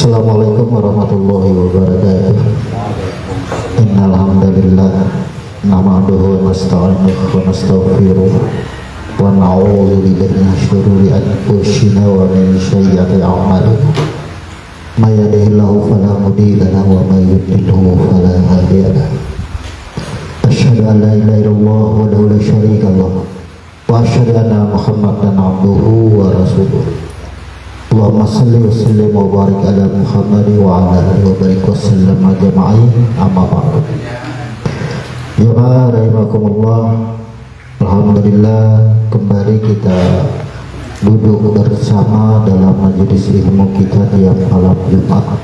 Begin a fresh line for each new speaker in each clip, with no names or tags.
Assalamualaikum warahmatullahi wabarakatuh. Innal hamdalillah nahmaduhu wa nasta'inuhu wa nastaghfiruh wa na'udzu billahi min syururi anfusina wa min sayyiati a'malina. May yahdihillahu fala mudilla lahu wa may yudlilhu fala hadiya lahu. Asyhadu an la ilaha illallah wahdahu la syarika lahu wa asyhadu anna Muhammadan abduhu wa rasuluh. Allahumma salli wa sallim wa barik ala Muhammad wa ala alihi wa barik wa sallam ajma'in, amma ba'du. Ya rahimakumullah, alhamdulillah kembali kita duduk bersama dalam majelis ilmu kita tiap malam Jumat,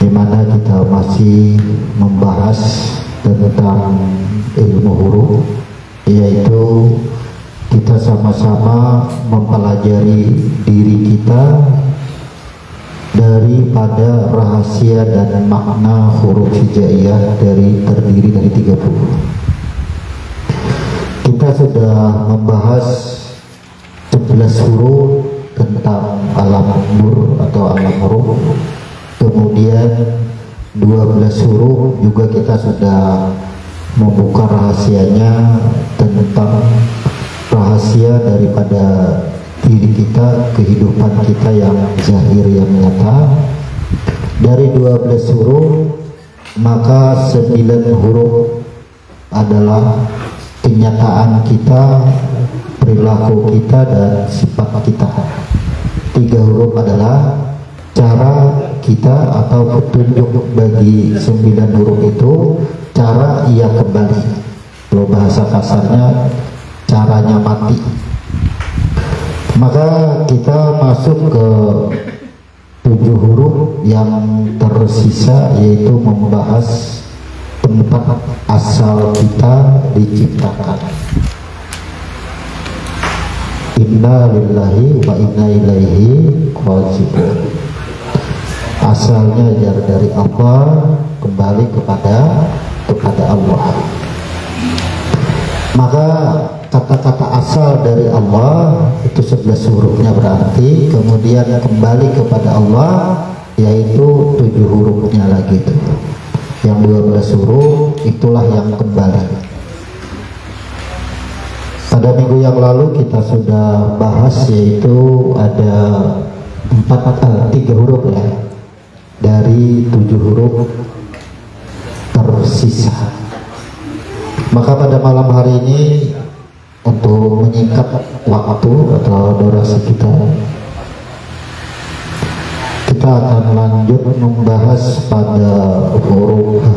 di mana kita masih membahas tentang ilmu huruf, yaitu kita sama-sama mempelajari diri kita daripada rahasia dan makna huruf hijaiyah terdiri dari 30. Kita sudah membahas 11 huruf tentang alam nur atau alam huruf, kemudian 12 huruf juga kita sudah membuka rahasianya tentang rahasia daripada diri kita, kehidupan kita yang zahir, yang nyata. Dari 12 huruf, maka 9 huruf adalah kenyataan kita, perilaku kita, dan sifat kita. 3 huruf adalah cara kita atau petunjuk bagi 9 huruf itu, cara ia kembali. Kalau bahasa kasarnya, caranya mati. Maka kita masuk ke 7 huruf yang tersisa, yaitu membahas tempat asal kita diciptakan. Inna lillahi wa inna ilaihi raji'un. Asalnya dari Allah, kembali kepada Allah. Maka kata-kata asal dari Allah itu 11 hurufnya berarti, kemudian kembali kepada Allah yaitu 7 hurufnya lagi itu. Yang 12 huruf itulah yang kembali. Pada minggu yang lalu kita sudah bahas, yaitu ada 3 huruf ya dari 7 huruf tersisa. Maka pada malam hari ini, untuk menyingkat waktu atau durasi kita akan lanjut membahas pada huruf H.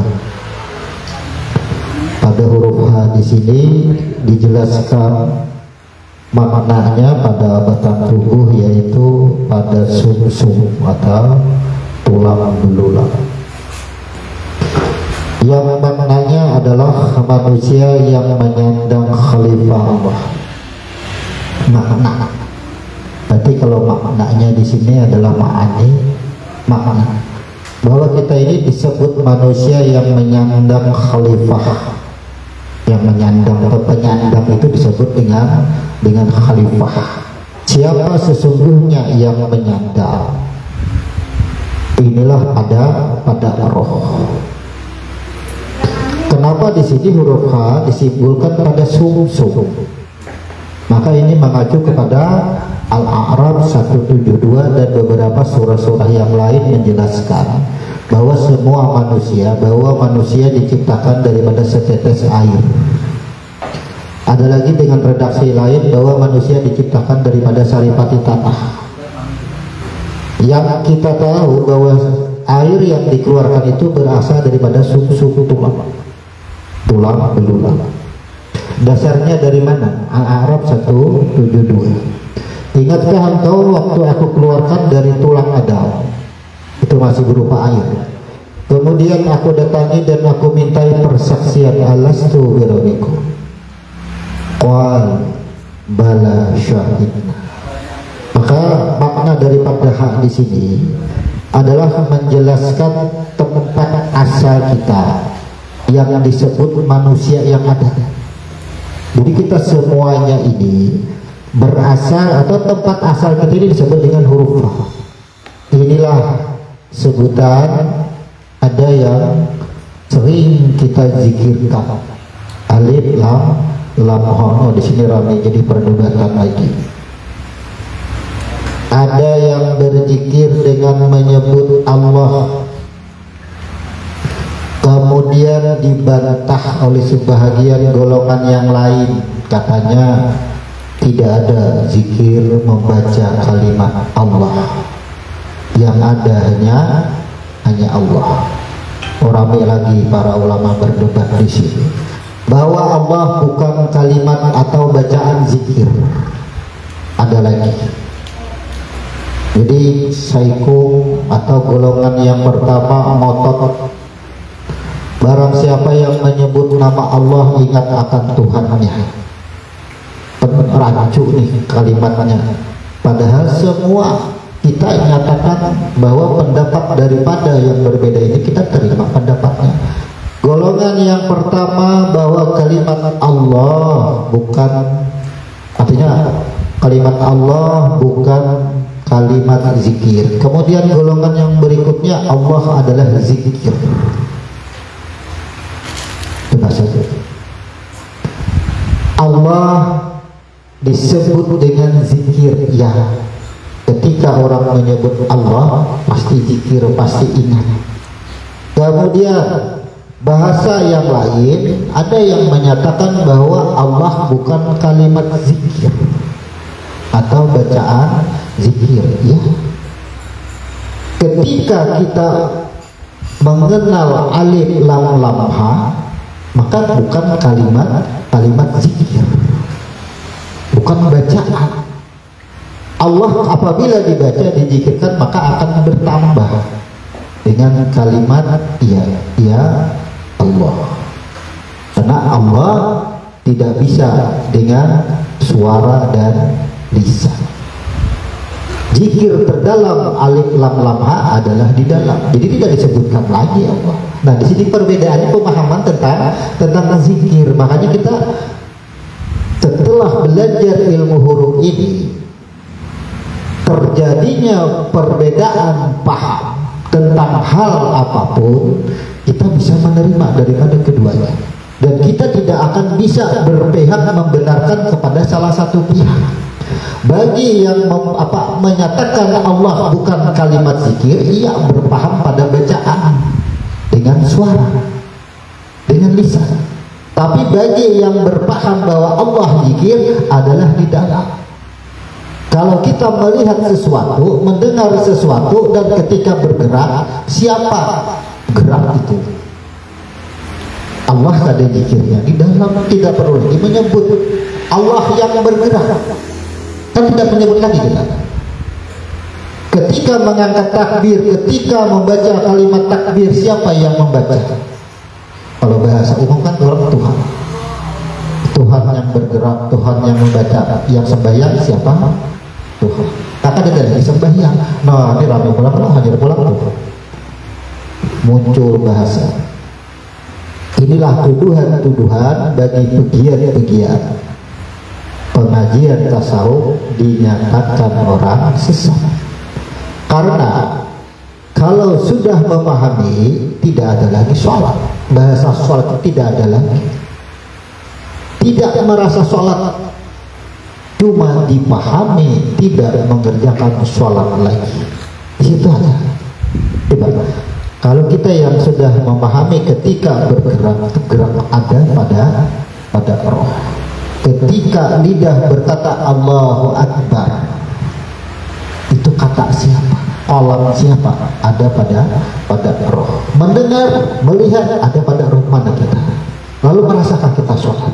Pada huruf H di sini dijelaskan maknanya pada batang tubuh, yaitu pada sumsum atau tulang belulang, yang maknanya adalah manusia yang menyandang khalifah Allah. Makna. Berarti kalau maknanya di sini adalah makna bahwa kita ini disebut manusia yang menyandang khalifah. Yang menyandang atau penyandang itu disebut dengan khalifah. Siapa sesungguhnya yang menyandang? Inilah pada roh. Kenapa di sini huruf H disimpulkan pada sumsum? Maka ini mengacu kepada Al-A'raf 172 dan beberapa surah-surah yang lain menjelaskan bahwa bahwa manusia diciptakan daripada setetes air. Ada lagi dengan redaksi lain bahwa manusia diciptakan daripada saripati tanah. Yang kita tahu bahwa air yang dikeluarkan itu berasal daripada sumsum tulang belulang. Dasarnya dari mana? Al-A'raf 172. Ingatkah engkau waktu aku keluarkan dari tulang Adam, itu masih berupa air, kemudian aku datangi dan aku mintai persaksian, alastu birabbikum, qal bala syahidna. Maka makna daripada hak di sini adalah menjelaskan tempat asal kita yang disebut manusia yang ada. Jadi kita semuanya ini berasal, atau tempat asal kita ini disebut dengan huruf H. Inilah sebutan ada yang sering kita zikirkan. Alif lam lam ha. Di sini ramai jadi perdebatan lagi. Ada yang berzikir dengan menyebut Allah, kemudian dibantah oleh sebahagian golongan yang lain, katanya tidak ada zikir membaca kalimat Allah, yang ada hanya Allah. Ramai lagi para ulama berdebat di sini bahwa Allah bukan kalimat atau bacaan zikir. Ada lagi. Jadi saikum atau golongan yang pertama ngotot, barang siapa yang menyebut nama Allah ingat akan Tuhannya. Rancu nih kalimatnya. Padahal semua kita nyatakan bahwa pendapat daripada yang berbeda ini kita terima pendapatnya. Golongan yang pertama bahwa kalimat Allah bukan, artinya kalimat Allah bukan kalimat zikir. Kemudian golongan yang berikutnya Allah adalah zikir. Benar saja. Allah disebut dengan zikir, ya. Ketika orang menyebut Allah pasti zikir, pasti ingat. Kemudian bahasa yang lain ada yang menyatakan bahwa Allah bukan kalimat zikir atau bacaan zikir, ya. Ketika kita mengenal alif lam lam ha, maka bukan kalimat zikir, bukan bacaan. Allah apabila dibaca dizikirkan maka akan bertambah dengan kalimat ya Allah, karena Allah tidak bisa dengan suara dan lisan. Zikir terdalam alif lam lam ha adalah di dalam, jadi tidak disebutkan lagi Allah. Nah, di sini perbedaan pemahaman tentang zikir. Makanya kita setelah belajar ilmu huruf ini, terjadinya perbedaan paham tentang hal apapun, kita bisa menerima daripada keduanya, dan kita tidak akan bisa berpihak membenarkan kepada salah satu pihak. Bagi yang menyatakan Allah bukan kalimat zikir, ia berpaham pada bacaan dengan suara, dengan lisan. Tapi bagi yang berpaham bahwa Allah zikir adalah di dalam. Kalau kita melihat sesuatu, mendengar sesuatu, dan ketika bergerak, siapa gerak itu? Allah ada zikirnya di dalam, tidak perlu lagi menyebut Allah yang bergerak. Kan tidak menyebut lagi kita. Ketika mengangkat takbir, ketika membaca kalimat takbir, siapa yang membaca? Kalau bahasa umum kan orang Tuhan. Tuhan yang bergerak, Tuhan yang membaca. Yang sembahyang siapa? Tuhan. Maka ada dari sembahyang. Nah, ini ramai pulang, hanya pulang tuh. Muncul bahasa. Inilah tuduhan-tuduhan bagi pegiat-pegiat pengajian tasawuf dinyatakan orang sesat. Karena kalau sudah memahami, tidak ada lagi sholat. Bahasa sholat tidak ada lagi. Tidak merasa sholat, cuma dipahami, tidak mengerjakan sholat lagi. Itu aja. Coba, kalau kita yang sudah memahami ketika bergerak, gerak ada pada roh. Ketika lidah berkata Allahu Akbar, itu kata siapa? Qalam siapa? Ada pada roh. Mendengar, melihat, ada pada roh mana kita. Lalu merasakah kita sholat?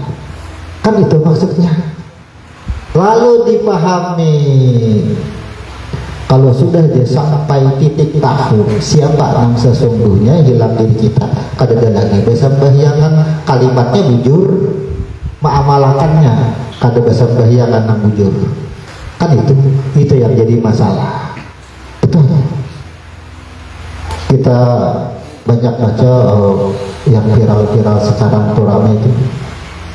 Kan itu maksudnya. Lalu dipahami. Kalau sudah dia sampai titik tahu siapa yang sesungguhnya, hilang diri kita, kada lagi bersembahyangan, kalimatnya bujur, ma'amalakannya kada bersembahyangan nang bujur. Kan itu yang jadi masalah. Betul. Kita banyak baca yang viral-viral sekarang tuh ramai itu,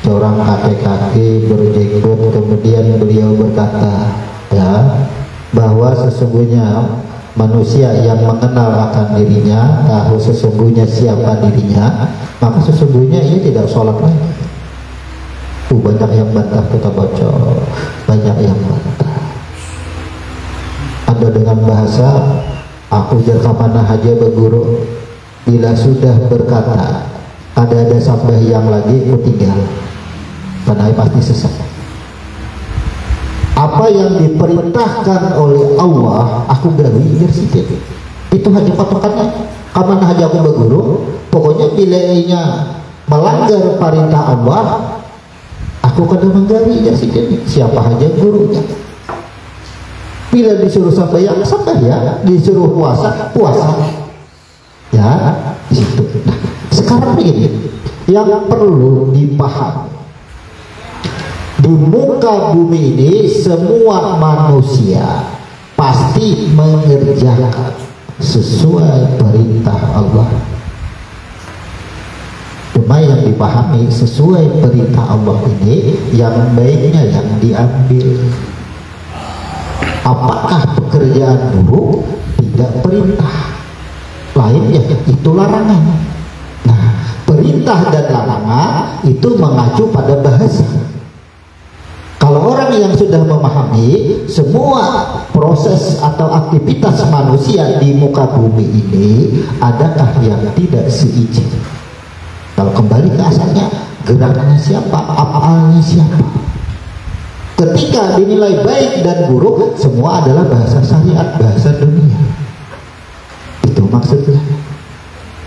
seorang kakek-kakek berjenggot, kemudian beliau berkata, ya, bahwa sesungguhnya manusia yang mengenal akan dirinya, tahu sesungguhnya siapa dirinya, maka sesungguhnya ia tidak sholat lagi. Banyak yang bantah kita baca, banyak yang bantah. Ada dengan bahasa aku jaka mana haja berguru, bila sudah berkata ada sampai yang lagi aku tinggal, karena pasti sesat. Apa yang diperintahkan oleh Allah aku gawi sedikit, itu hanya patokannya. Kapan haja aku berguru, pokoknya bila ia melanggar perintah Allah, aku kena menggawi sedikit. Siapa aja gurunya. Bila disuruh sembahyang, sembahyang, disuruh puasa, puasa. Ya, situ. Nah, sekarang begini, yang perlu dipahami, di muka bumi ini semua manusia pasti mengerjakan sesuai perintah Allah. Cuma yang dipahami sesuai perintah Allah ini, yang baiknya yang diambil. Apakah pekerjaan buruk? Tidak perintah, lainnya itu larangan. Nah, perintah dan larangan itu mengacu pada bahasa. Kalau orang yang sudah memahami semua proses atau aktivitas manusia di muka bumi ini, adakah yang tidak seizin? Kalau kembali ke asalnya, gerakannya siapa, apalnya siapa? Ketika dinilai baik dan buruk, semua adalah bahasa syariat, bahasa dunia. Itu maksudnya.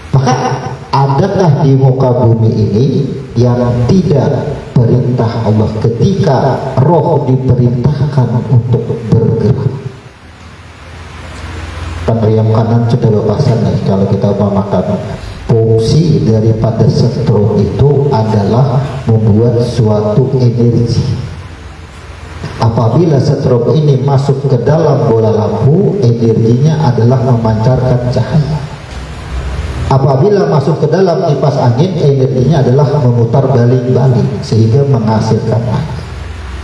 Maka adakah di muka bumi ini yang tidak perintah Allah ketika roh diperintahkan untuk bergerak? Peneriam kanan sudah lepasan nih. Kalau kita mau makan, fungsi daripada setrum itu adalah membuat suatu energi. Apabila setrum ini masuk ke dalam bola lampu, energinya adalah memancarkan cahaya. Apabila masuk ke dalam kipas angin, energinya adalah memutar balik-balik sehingga menghasilkan angin.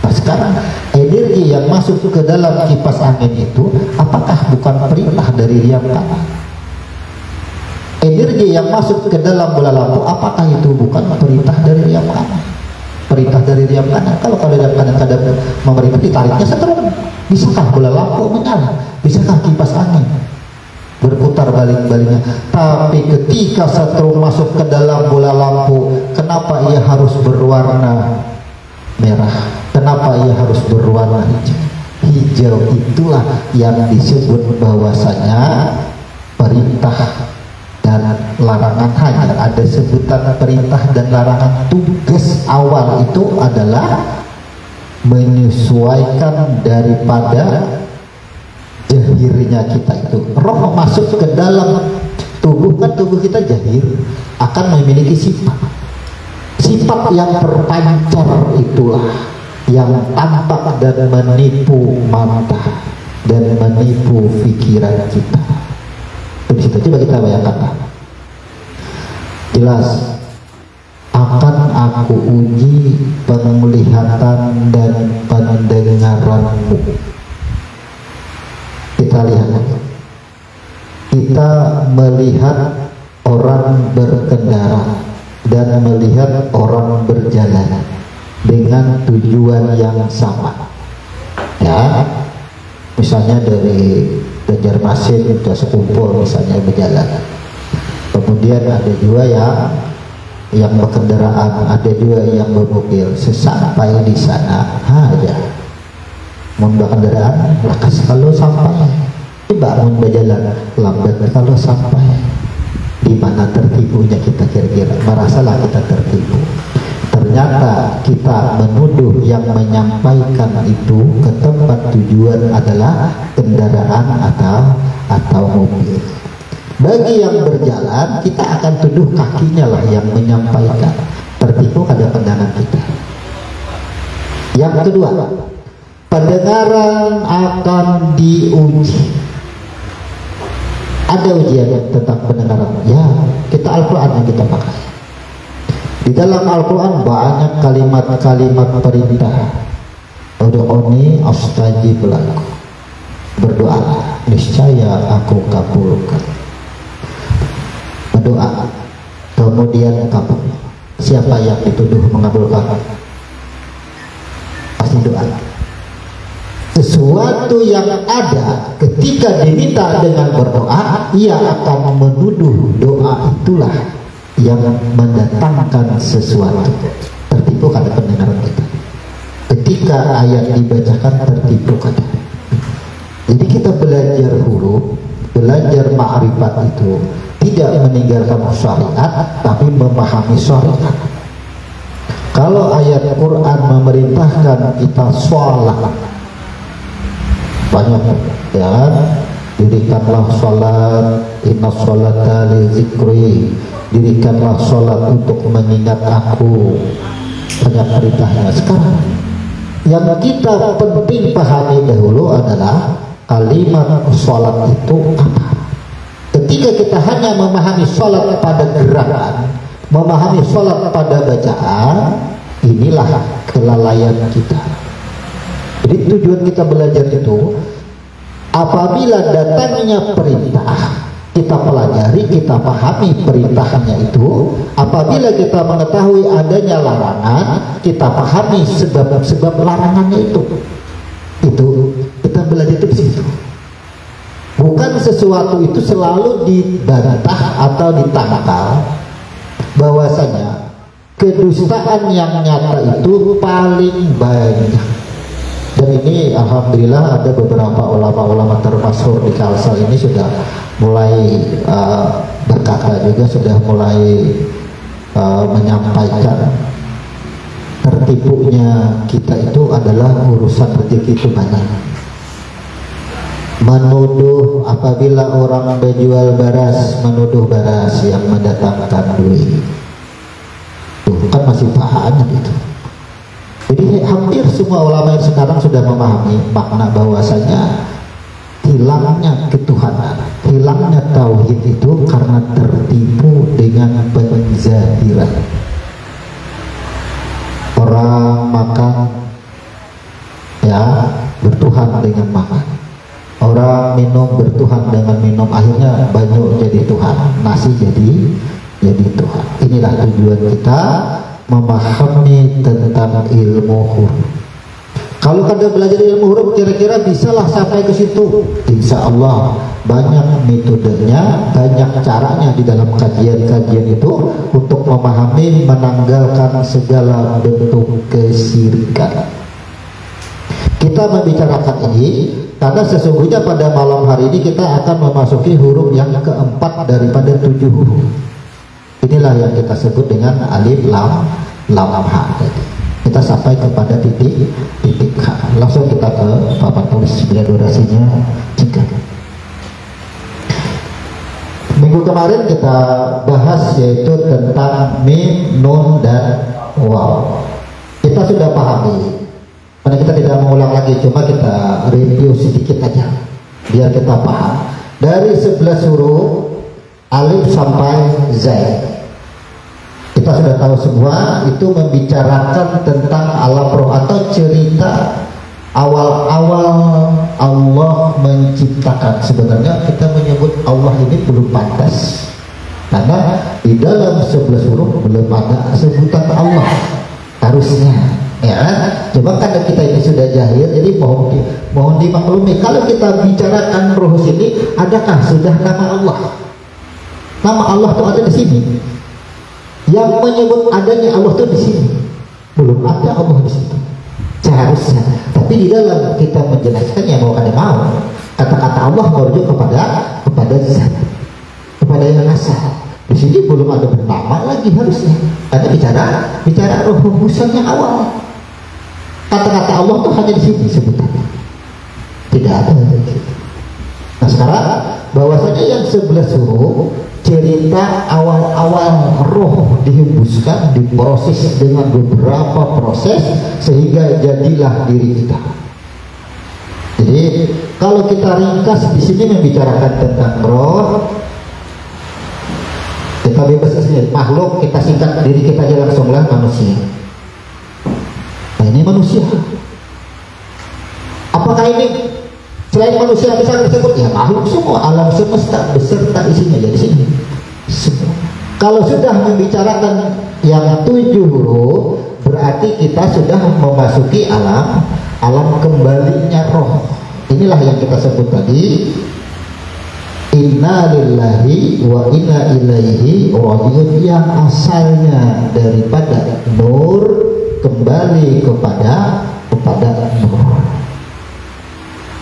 Nah, sekarang energi yang masuk ke dalam kipas angin itu apakah bukan perintah dari yang kanan? Energi yang masuk ke dalam bola lampu apakah itu bukan perintah dari yang kanan? Perintah dari yang kanan. Kalau yang kanan kadang memerintah, ditariknya setrum. Bisakah bola lampu menyala? Bisakah kipas angin berputar balik-baliknya? Tapi ketika setrum masuk ke dalam bola lampu, kenapa ia harus berwarna merah? Kenapa ia harus berwarna hijau? Hijau itulah yang disebut bahwasanya perintah dan larangan. Hanya ada sebutan perintah dan larangan. Tugas awal itu adalah menyesuaikan daripada jahirnya kita itu. Roh masuk ke dalam tubuh, kan tubuh kita jahir, akan memiliki sifat yang terpancar, itulah yang tampak dan menipu mata dan menipu pikiran kita. Di situ coba kita bayangkan, jelas akan aku uji penglihatan dan pendengaranmu. Kita lihat, kita melihat orang berkendara dan melihat orang berjalan dengan tujuan yang sama. Ya, misalnya dari Banjarmasin ke Sekumpul misalnya berjalan. Kemudian ada juga yang berkendaraan, ada juga yang bermobil. Sesampai di sana aja mau berkendaraan lakas kalau sampai, coba mau berjalan lambat kalau sampai. Di mana tertipunya kita kira-kira? Merasalah kita tertipu. Ternyata kita menuduh yang menyampaikan itu ke tempat tujuan adalah kendaraan atau mobil. Bagi yang berjalan, kita akan tuduh kakinya lah yang menyampaikan. Tertipu pada pandangan kita. Yang kedua, pendengaran akan diuji. Ada ujian tentang pendengaran. Ya, kita Al-Quran yang kita pakai. Di dalam Al-Quran banyak kalimat-kalimat perintah. Ud'uni astajib lakum. Berdoalah. niscaya aku kabulkan. Berdoa kemudian kabul. Siapa yang dituduh mengabulkan? Pasti doa. Sesuatu yang ada ketika diminta dengan berdoa, ia akan menuduh doa itulah yang mendatangkan sesuatu. Tertipu kata pendengaran kita. Ketika ayat dibacakan tertipu kata. Jadi kita belajar huruf, belajar ma'rifat itu tidak meninggalkan syariat, tapi memahami syariat. Kalau ayat Quran memerintahkan kita sholat, banyak ya kan, dirikanlah sholat, inna sholata li zikri, dirikanlah sholat untuk mengingat aku, banyak perintahnya. Sekarang yang kita penting pahami dahulu adalah kalimat sholat itu apa. Ketika kita hanya memahami sholat pada gerakan, memahami sholat pada bacaan, inilah kelalaian kita. Jadi tujuan kita belajar itu, apabila datangnya perintah, kita pelajari, kita pahami perintahnya itu. Apabila kita mengetahui adanya larangan, kita pahami sebab-sebab larangannya itu. Itu kita belajar itu di situ. Bukan sesuatu itu selalu dibantah atau ditangkal bahwasanya kedustaan yang nyata itu paling banyak. Dan ini alhamdulillah ada beberapa ulama-ulama termasyhur di Kalsel ini sudah mulai berkata juga, sudah mulai menyampaikan tertipunya kita itu adalah urusan rezeki itu banyak. Menuduh apabila orang menjual beras, menuduh beras yang mendatangkan duit. Tuh kan masih banyak itu. Jadi hampir semua ulama yang sekarang sudah memahami makna bahwasanya hilangnya ketuhanan, hilangnya tauhid itu karena tertipu dengan penzahiran. Orang makan ya bertuhan dengan makan, orang minum bertuhan dengan minum, akhirnya banyak jadi Tuhan, nasi jadi Tuhan. Inilah tujuan kita memahami tentang ilmu huruf. Kalau kada belajar ilmu huruf, kira-kira bisalah sampai ke situ. Insya Allah banyak metodenya, banyak caranya di dalam kajian-kajian itu untuk memahami, menanggalkan segala bentuk kesyirikan. Kita membicarakan ini karena sesungguhnya pada malam hari ini kita akan memasuki huruf yang keempat daripada 7 huruf. Inilah yang kita sebut dengan alif lam ha. Kita sampai kepada titik H. Langsung kita ke papan tulis biar durasinya singkat. Minggu kemarin kita bahas yaitu tentang mim, nun dan waw. Kita sudah pahami. Karena kita tidak mengulang lagi, cuma kita review sedikit aja biar kita paham. Dari 11 huruf alif sampai z, kita sudah tahu semua itu membicarakan tentang alam roh atau cerita awal-awal Allah menciptakan. Sebenarnya kita menyebut Allah ini belum pantas karena di dalam 11 huruf belum ada sebutan Allah harusnya, ya kan? Coba karena kita ini sudah jahil, jadi mohon dimaklumi kalau kita bicarakan roh sini, adakah sudah nama Allah? Nama Allah itu ada di sini. Yang menyebut adanya Allah itu di sini. Belum ada Allah di situ. Seharusnya. Tapi di dalam kita menjelaskannya mau kada mau, kata-kata Allah merujuk kepada zat, kepada yang asal. Di sini belum ada bernama lagi harusnya. Karena bicara roh hembusan yang awal. Kata-kata Allah itu hanya di sini sebutannya. Tidak ada di situ. Nah sekarang bahwasanya yang 11 huruf cerita awal-awal roh dihembuskan, diproses dengan beberapa proses sehingga jadilah diri kita. Jadi kalau kita ringkas di sini membicarakan tentang roh, kita bebas sendiri. Makhluk kita singkat diri kita aja langsung lah manusia. Nah ini manusia. Apakah ini Selain manusia besar disebut ya makhluk semua, alam semesta beserta isinya jadi sini semua. Kalau sudah membicarakan yang 7 huruf, berarti kita sudah memasuki alam kembalinya roh. Inilah yang kita sebut tadi, inna lillahi wa inna ilaihi rajiun, yang asalnya daripada nur kembali kepada nur.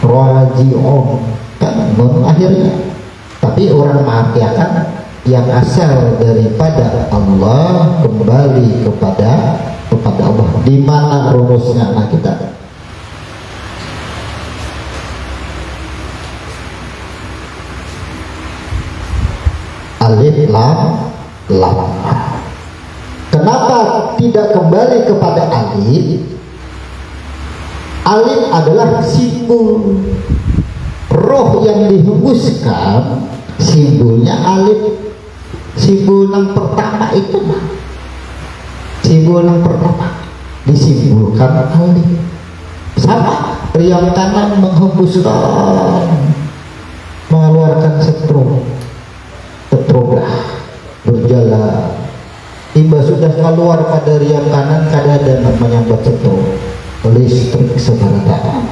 Rajiun kan nur akhirnya, tapi orang mengartikan yang asal daripada Allah kembali kepada Allah. Di mana rumusnya? Nah, kita alif lam. Kenapa tidak kembali kepada alif? Alif adalah simbol roh yang dihembuskan, simbolnya alif. Simbol yang pertama itu, simbol yang pertama disimbolkan alif. Sama riang kanan menghembuskan, mengeluarkan setrobah berjalan. Tiba sudah keluar pada riang kanan, kada ada namanya setro listrik sebenarnya.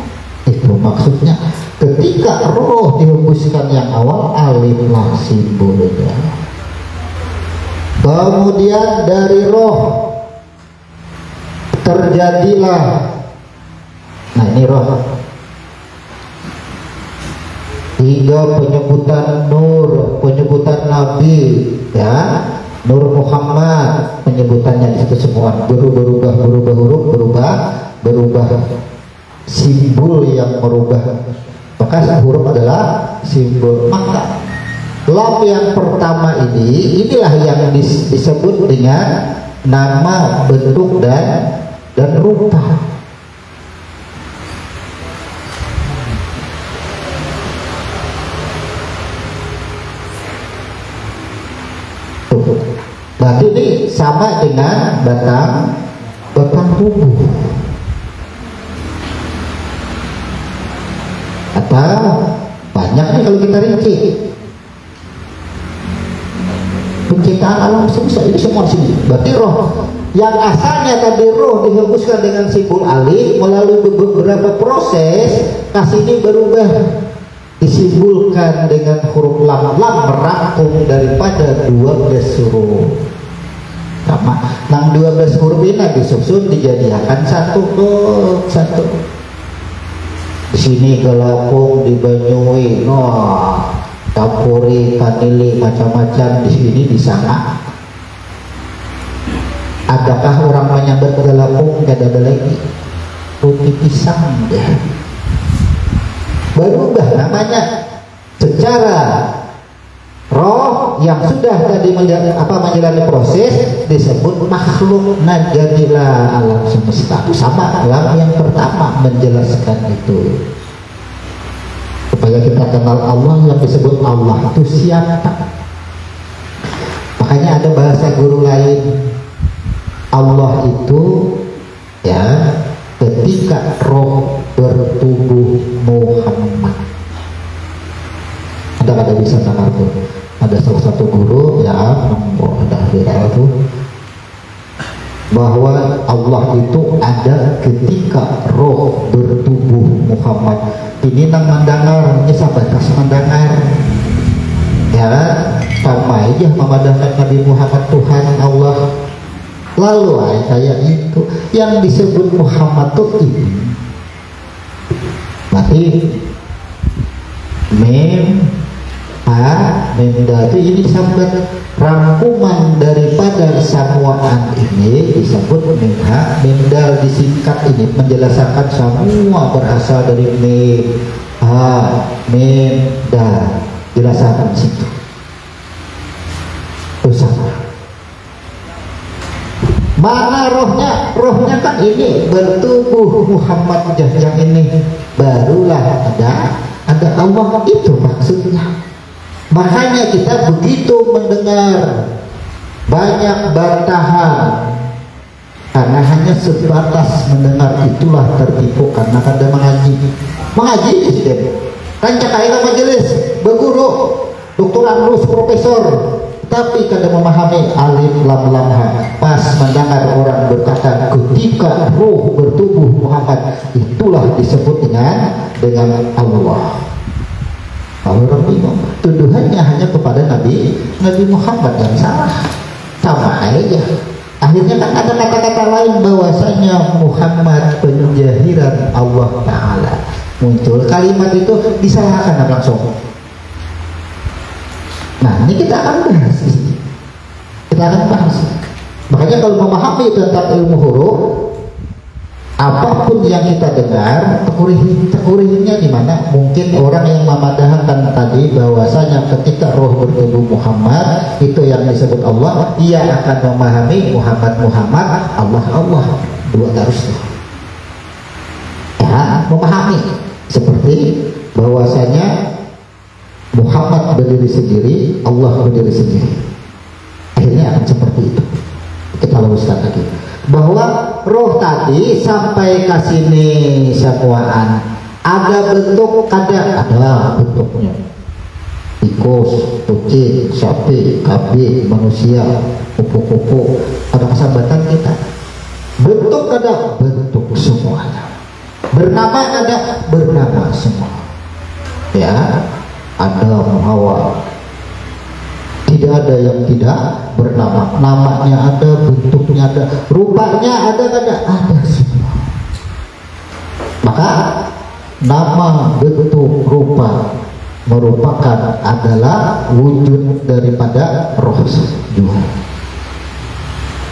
Itu maksudnya ketika roh dihembuskan yang awal, aliflah simbolnya. Kemudian dari roh terjadilah, nah ini roh, hingga penyebutan nur, penyebutan Nabi, ya, Nur Muhammad, penyebutannya di situ semua berubah huruf, berubah simbol yang merubah. Maka huruf adalah simbol. Maka lam yang pertama inilah yang disebut dengan nama, bentuk dan rupa. Berarti ini sama dengan batang tubuh. Atau banyak nih kalau kita rinci. Penciptaan alam semesta ini semua sini. Berarti roh yang asalnya tadi roh dihembuskan dengan simbol alif, melalui beberapa proses kasih berubah, disimbolkan dengan huruf lam merangkum daripada 12 huruf. Sama nang 12 huruf ini disusun dijadikan satu. Di sini gelapung di Banyui, campuri kanili macam-macam, di sini di sana. Adakah orang menyambat gelapung? Tidak ada lagi. Roti pisang deh. Berubah namanya. Secara roh yang sudah tadi menjalani proses disebut makhluk. Najadilah alam semesta. Sama alam yang pertama menjelaskan itu. Supaya kita kenal Allah, yang disebut Allah itu siapa. Makanya ada bahasa guru lain, Allah itu ya ketika roh bertubuh Muhammad. Ada bisa dengar tuh. Ada salah satu guru ya, ada viral tuh, bahwa Allah itu ada ketika roh bertubuh Muhammad. Ini nang mendengar, ini sabatas mendengar ya, sama aja memandangkan Nabi Muhammad Tuhan Allah. Lalu kayak itu yang disebut Muhammad tuh ini berarti mendati ini sampai rangkuman daripada samuaan ini disebut mendal disingkat ini menjelaskan semua berasal dari mendal jelaskan situ usaha. Mana rohnya kan ini bertubuh Muhammad yang ini, barulah ada Allah, itu maksudnya. Makanya kita begitu mendengar banyak bantahan karena hanya sebatas mendengar itulah tertipu karena kada mengaji. mengaji di sini rancak ayeuna majelis berguru doktoran lulus profesor, tapi kadang memahami alif lam lamha. Pas mendengar orang berkata ketika roh bertubuh Muhammad, itulah disebut dengan Allah. Orang bingung, tuduhannya hanya kepada Nabi Muhammad yang salah, sama aja. Akhirnya kan ada kata-kata lain bahwasanya Muhammad penjahiran Allah Ta'ala. Muncul kalimat itu disalahkan langsung. Nah ini kita akan bahas. Makanya kalau memahami tentang ilmu huruf, apapun yang kita dengar, tekurihinnya di mana? Mungkin orang yang memadahkan tadi bahwasanya ketika roh bertubuh Muhammad itu yang disebut Allah, ia akan memahami Muhammad, Allah, dua terus. Ya, memahami seperti bahwasanya Muhammad berdiri sendiri, Allah berdiri sendiri. Akhirnya akan seperti itu. Kita luruskan lagi bahwa roh tadi sampai ke sini semuaan ada bentuk, ada bentuknya. Tikus, kucing, sapi, kambing, manusia, kupu-kupu, ada kesambatan kita. Bentuk ada bentuk semuanya. Bernama ada bernama semua. Ya, Adam, Hawa. Tidak ada yang tidak bernama. Namanya ada, bentuknya ada, rupanya ada semua. Maka nama, bentuk, rupa merupakan adalah wujud daripada roh juga.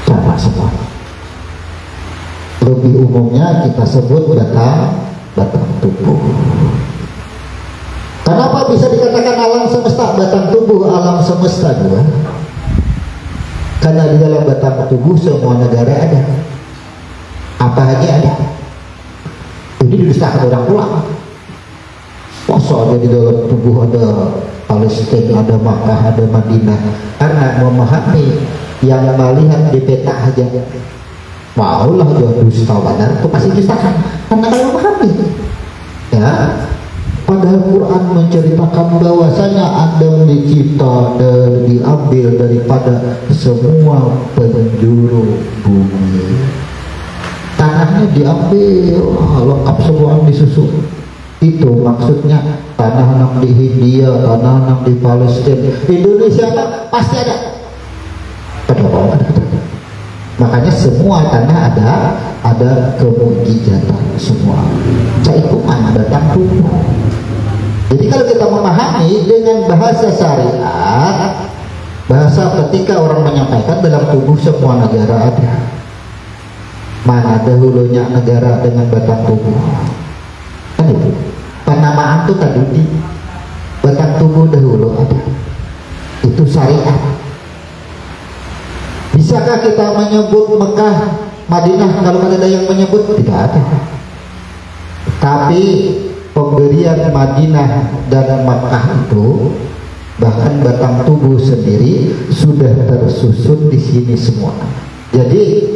Sama semua. Lebih umumnya kita sebut batang tubuh. Kenapa bisa dikatakan alam semesta batang tubuh, alam semesta juga? Karena di dalam batang tubuh semua negara ada. Apa aja ada. Ini didustakan orang pulang. Masa ada di dalam tubuh ada Palestina, ada Makkah, ada Madinah. Karena memahami yang melihat di peta aja. Maulah dia dusta benar, itu pasti dustakan. Karena kalau memahami, ya. Padahal Quran menceritakan bahwasanya Adam dicipta dan diambil daripada semua penjuru bumi. Tanahnya diambil, lengkap semua disusun. Itu maksudnya tanah nang di Hindia, tanah nang di Palestina, Indonesia pasti ada. Makanya semua tanah ada kemujizatan semua. Caikuman datang tubuh. Jadi kalau kita memahami dengan bahasa syariat, bahasa ketika orang menyampaikan dalam tubuh semua negara ada. Mana dahulunya negara dengan batang tubuh? Kan itu. Penamaan itu tadi di batang tubuh dahulu ada. Itu syariat. Bisakah kita menyebut Mekah, Madinah kalau ada yang menyebut? Tidak ada. Tapi pemberian Madinah dan Makkah itu bahkan batang tubuh sendiri sudah tersusun di sini semua. Jadi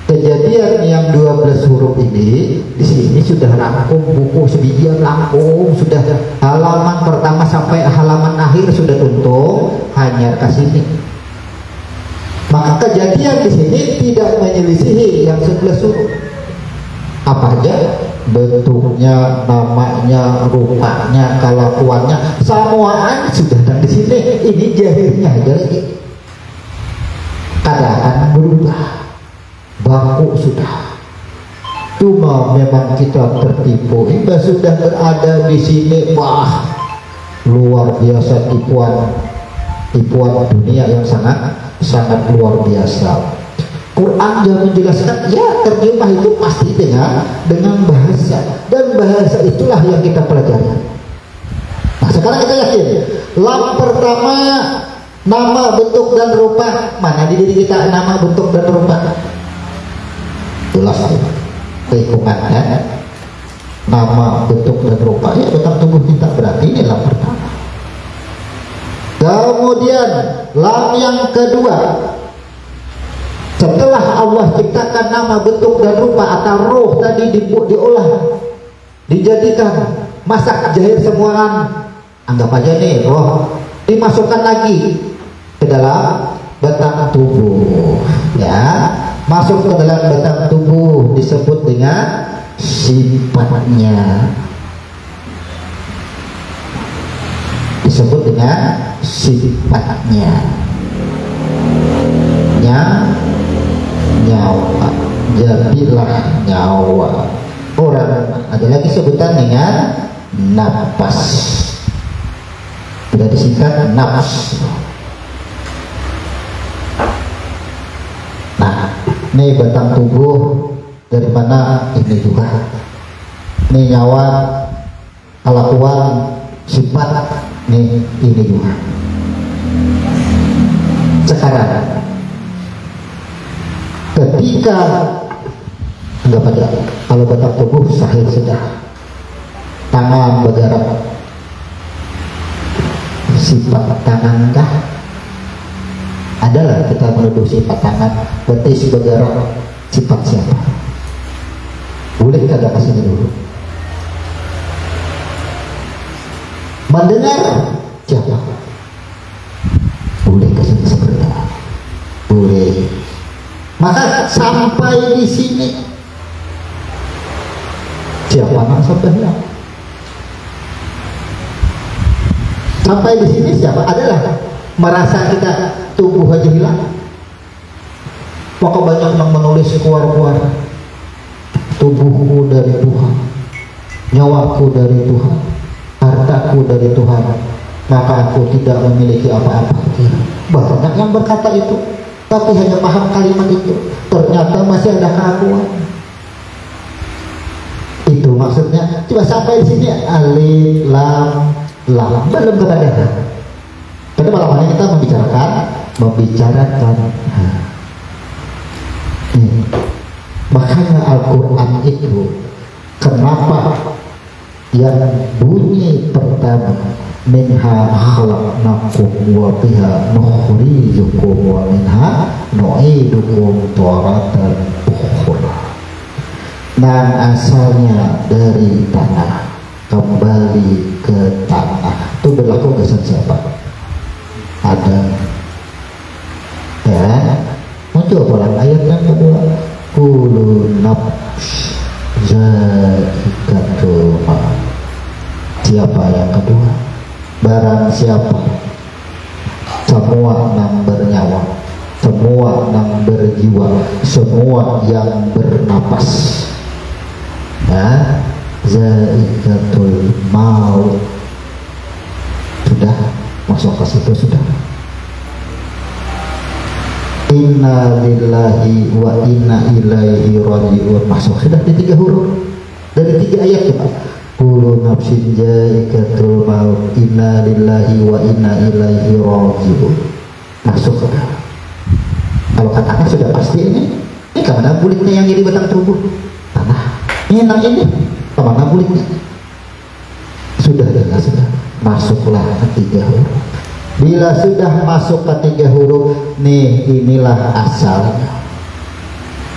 kejadian yang 12 huruf ini di sini sudah rangkum, buku sebijian rangkum, sudah halaman pertama sampai halaman akhir sudah tuntung, hanya ke sini. Maka kejadian di sini tidak menyelisihi yang 11 huruf. Apa aja? Bentuknya, namanya, rupanya, kelakuannya, semuaan sudah ada di sini. Ini jahirnya jadi keadaan berubah, baku sudah. Cuma memang kita tertipu. Ini sudah berada di sini, wah luar biasa tipuan dunia yang sangat luar biasa. Quran yang menjelaskan, ya terjemah itu pasti dengan bahasa, dan bahasa itulah yang kita pelajari. Nah sekarang kita yakin lam pertama nama, bentuk dan rupa. Mana di diri kita nama, bentuk dan rupa? Jelas lingkungannya, nama, bentuk dan rupa. Ya bentuk tubuh kita, berarti ini lam pertama. Kemudian lam yang kedua, setelah Allah ciptakan nama, bentuk dan rupa atau roh tadi diolah dijadikan masak jahir semuaan, anggap aja nih roh dimasukkan lagi ke dalam batang tubuh, ya, masuk ke dalam batang tubuh, disebut dengan sifatnya, disebut dengan sifatnya, nyawa, jadilah nyawa. Orang ada lagi sebutan dengan nafas, sudah disingkat nafs. Nah, ini batang tubuh dari mana? Ini juga, ini nyawa, kelakuan, sifat, nih ini juga. Sekarang ketika anggap aja kalau batang tubuh sahih sudah, tangan bergerak, sifat tangan kah? Adalah kita menuduh sifat tangan, betis bergerak, sifat siapa? Boleh kagak kasih dulu? Mendengar siapa? Boleh kasih seperti apa? Boleh. Maka sampai di sini siapa nak sampai? Sampai di sini siapa? Adalah merasa kita tubuh aja hilang. Maka banyak yang menulis keluar-keluar, tubuhku dari Tuhan, nyawaku dari Tuhan, hartaku dari Tuhan, maka aku tidak memiliki apa-apa. Banyak yang berkata itu, tapi hanya paham kalimat itu, ternyata masih ada keakuan. Itu maksudnya. Coba sampai di sini, alif lam lam, belum kepada. Karena malam ini kita membicarakan. Makanya Al-Quran itu kenapa yang bunyi pertama minha khalaqnakum wa biha nukhrijukum wa minha nu'idukum taratan ukhra. Dan asalnya dari tanah, kembali ke tanah. Itu berlaku kesan siapa? Ada, ya, muncul dalam ayat yang kedua, kullu nafs zaikatul maut. Siapa yang kedua? Barang siapa, semua yang bernyawa, semua yang berjiwa, semua yang bernapas, ya, zaikatul maut. Sudah masuk ke situ, sudah. Inna lillahi wa inna ilaihi raji'un, masuk sudah di 3 huruf dari 3 ayat itu. Kullu nafsin za'iqatul maut, inna lillahi wa inna ilaihi raji'un, masuk sudah. Kalau katakan sudah pasti ini kemana kulitnya yang jadi batang tubuh? Tanah. Ini kemana kulitnya? Sudah jelas, sudah. Masuklah ke 3 huruf. Bila sudah masuk ke 3 huruf, nih inilah asalnya.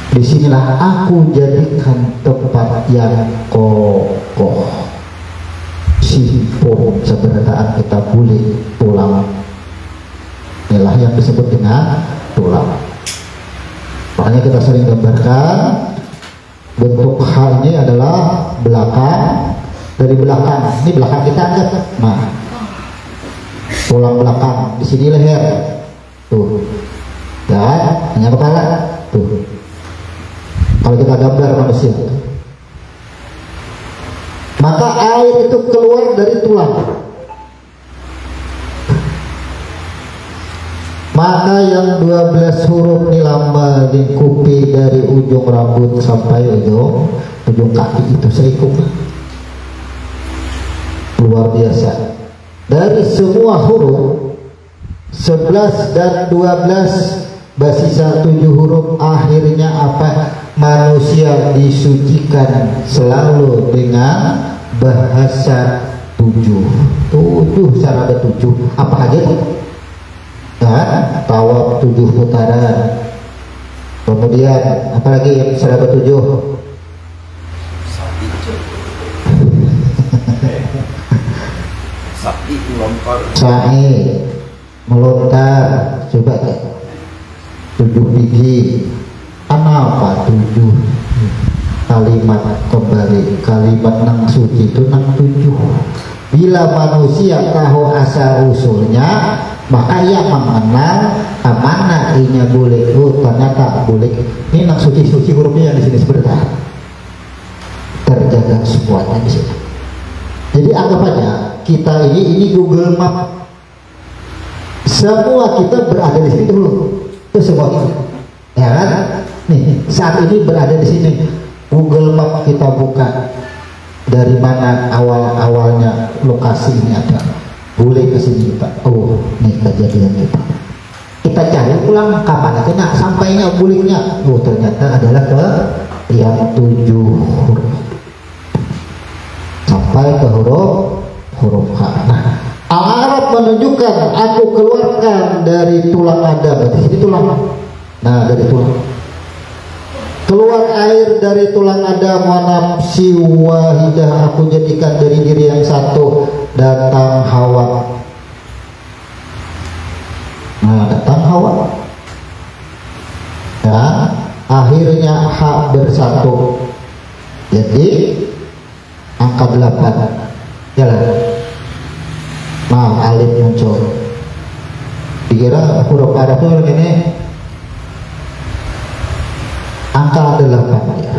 Disinilah aku jadikan tempat yang kokoh. Simpul seberataan kita kulit tulang. Inilah yang disebut dengan tulang. Makanya kita sering gambarkan bentuk H ini adalah belakang. Dari belakang, ini belakang kita angkat, nah, tulang belakang, di sini leher, tuh, dan hanya kepala, tuh. Kalau kita gambar manusia, maka air itu keluar dari tulang. Maka yang 12 huruf ini lama lingkupi dari ujung rambut sampai ujung kaki itu seikut. Luar biasa. Dari semua huruf 11 dan 12 bersisa 7 huruf, akhirnya apa? Manusia disucikan selalu dengan bahasa 7 cara ada 7 apa aja tuh? Nah, tawaf 7 putaran, kemudian apalagi yang cara 7? sa'i melontar, coba ya 7 biji. Kenapa 7 kalimat kembali? Kalimat nang suci itu nang 7. Bila manusia tahu asal usulnya, maka ia mengenal mana inya boleh. Oh, ternyata boleh. Ini nang suci-suci hurufnya yang di sini sebentar. Terjaga semuanya di sini. Jadi anggap aja kita ini Google Map. Semua kita berada di sini dulu. Itu semua kita. Ya kan? Nih, saat ini berada di sini. Google Map kita buka. Dari mana awalnya lokasi ini ada. Boleh ke sini kita. Oh, nih kejadian kita. Kita cari pulang kapan aja. Nah, sampainya bolehnya. Oh, ternyata adalah ke yang 7 huruf. Sampai ke huruf H. Nah, Al-Arab menunjukkan aku keluarkan dari tulang Adam. Di sini tulang. Nah, dari tulang. Keluar air dari tulang Adam, wa nafsi wahidah, aku jadikan dari diri yang satu. Datang Hawa. Nah, datang Hawa. Ya, akhirnya hak bersatu. Jadi angka 8. Jalan. Nah, alif muncul. Dikira huruf Arab itu ini angka 8 ya.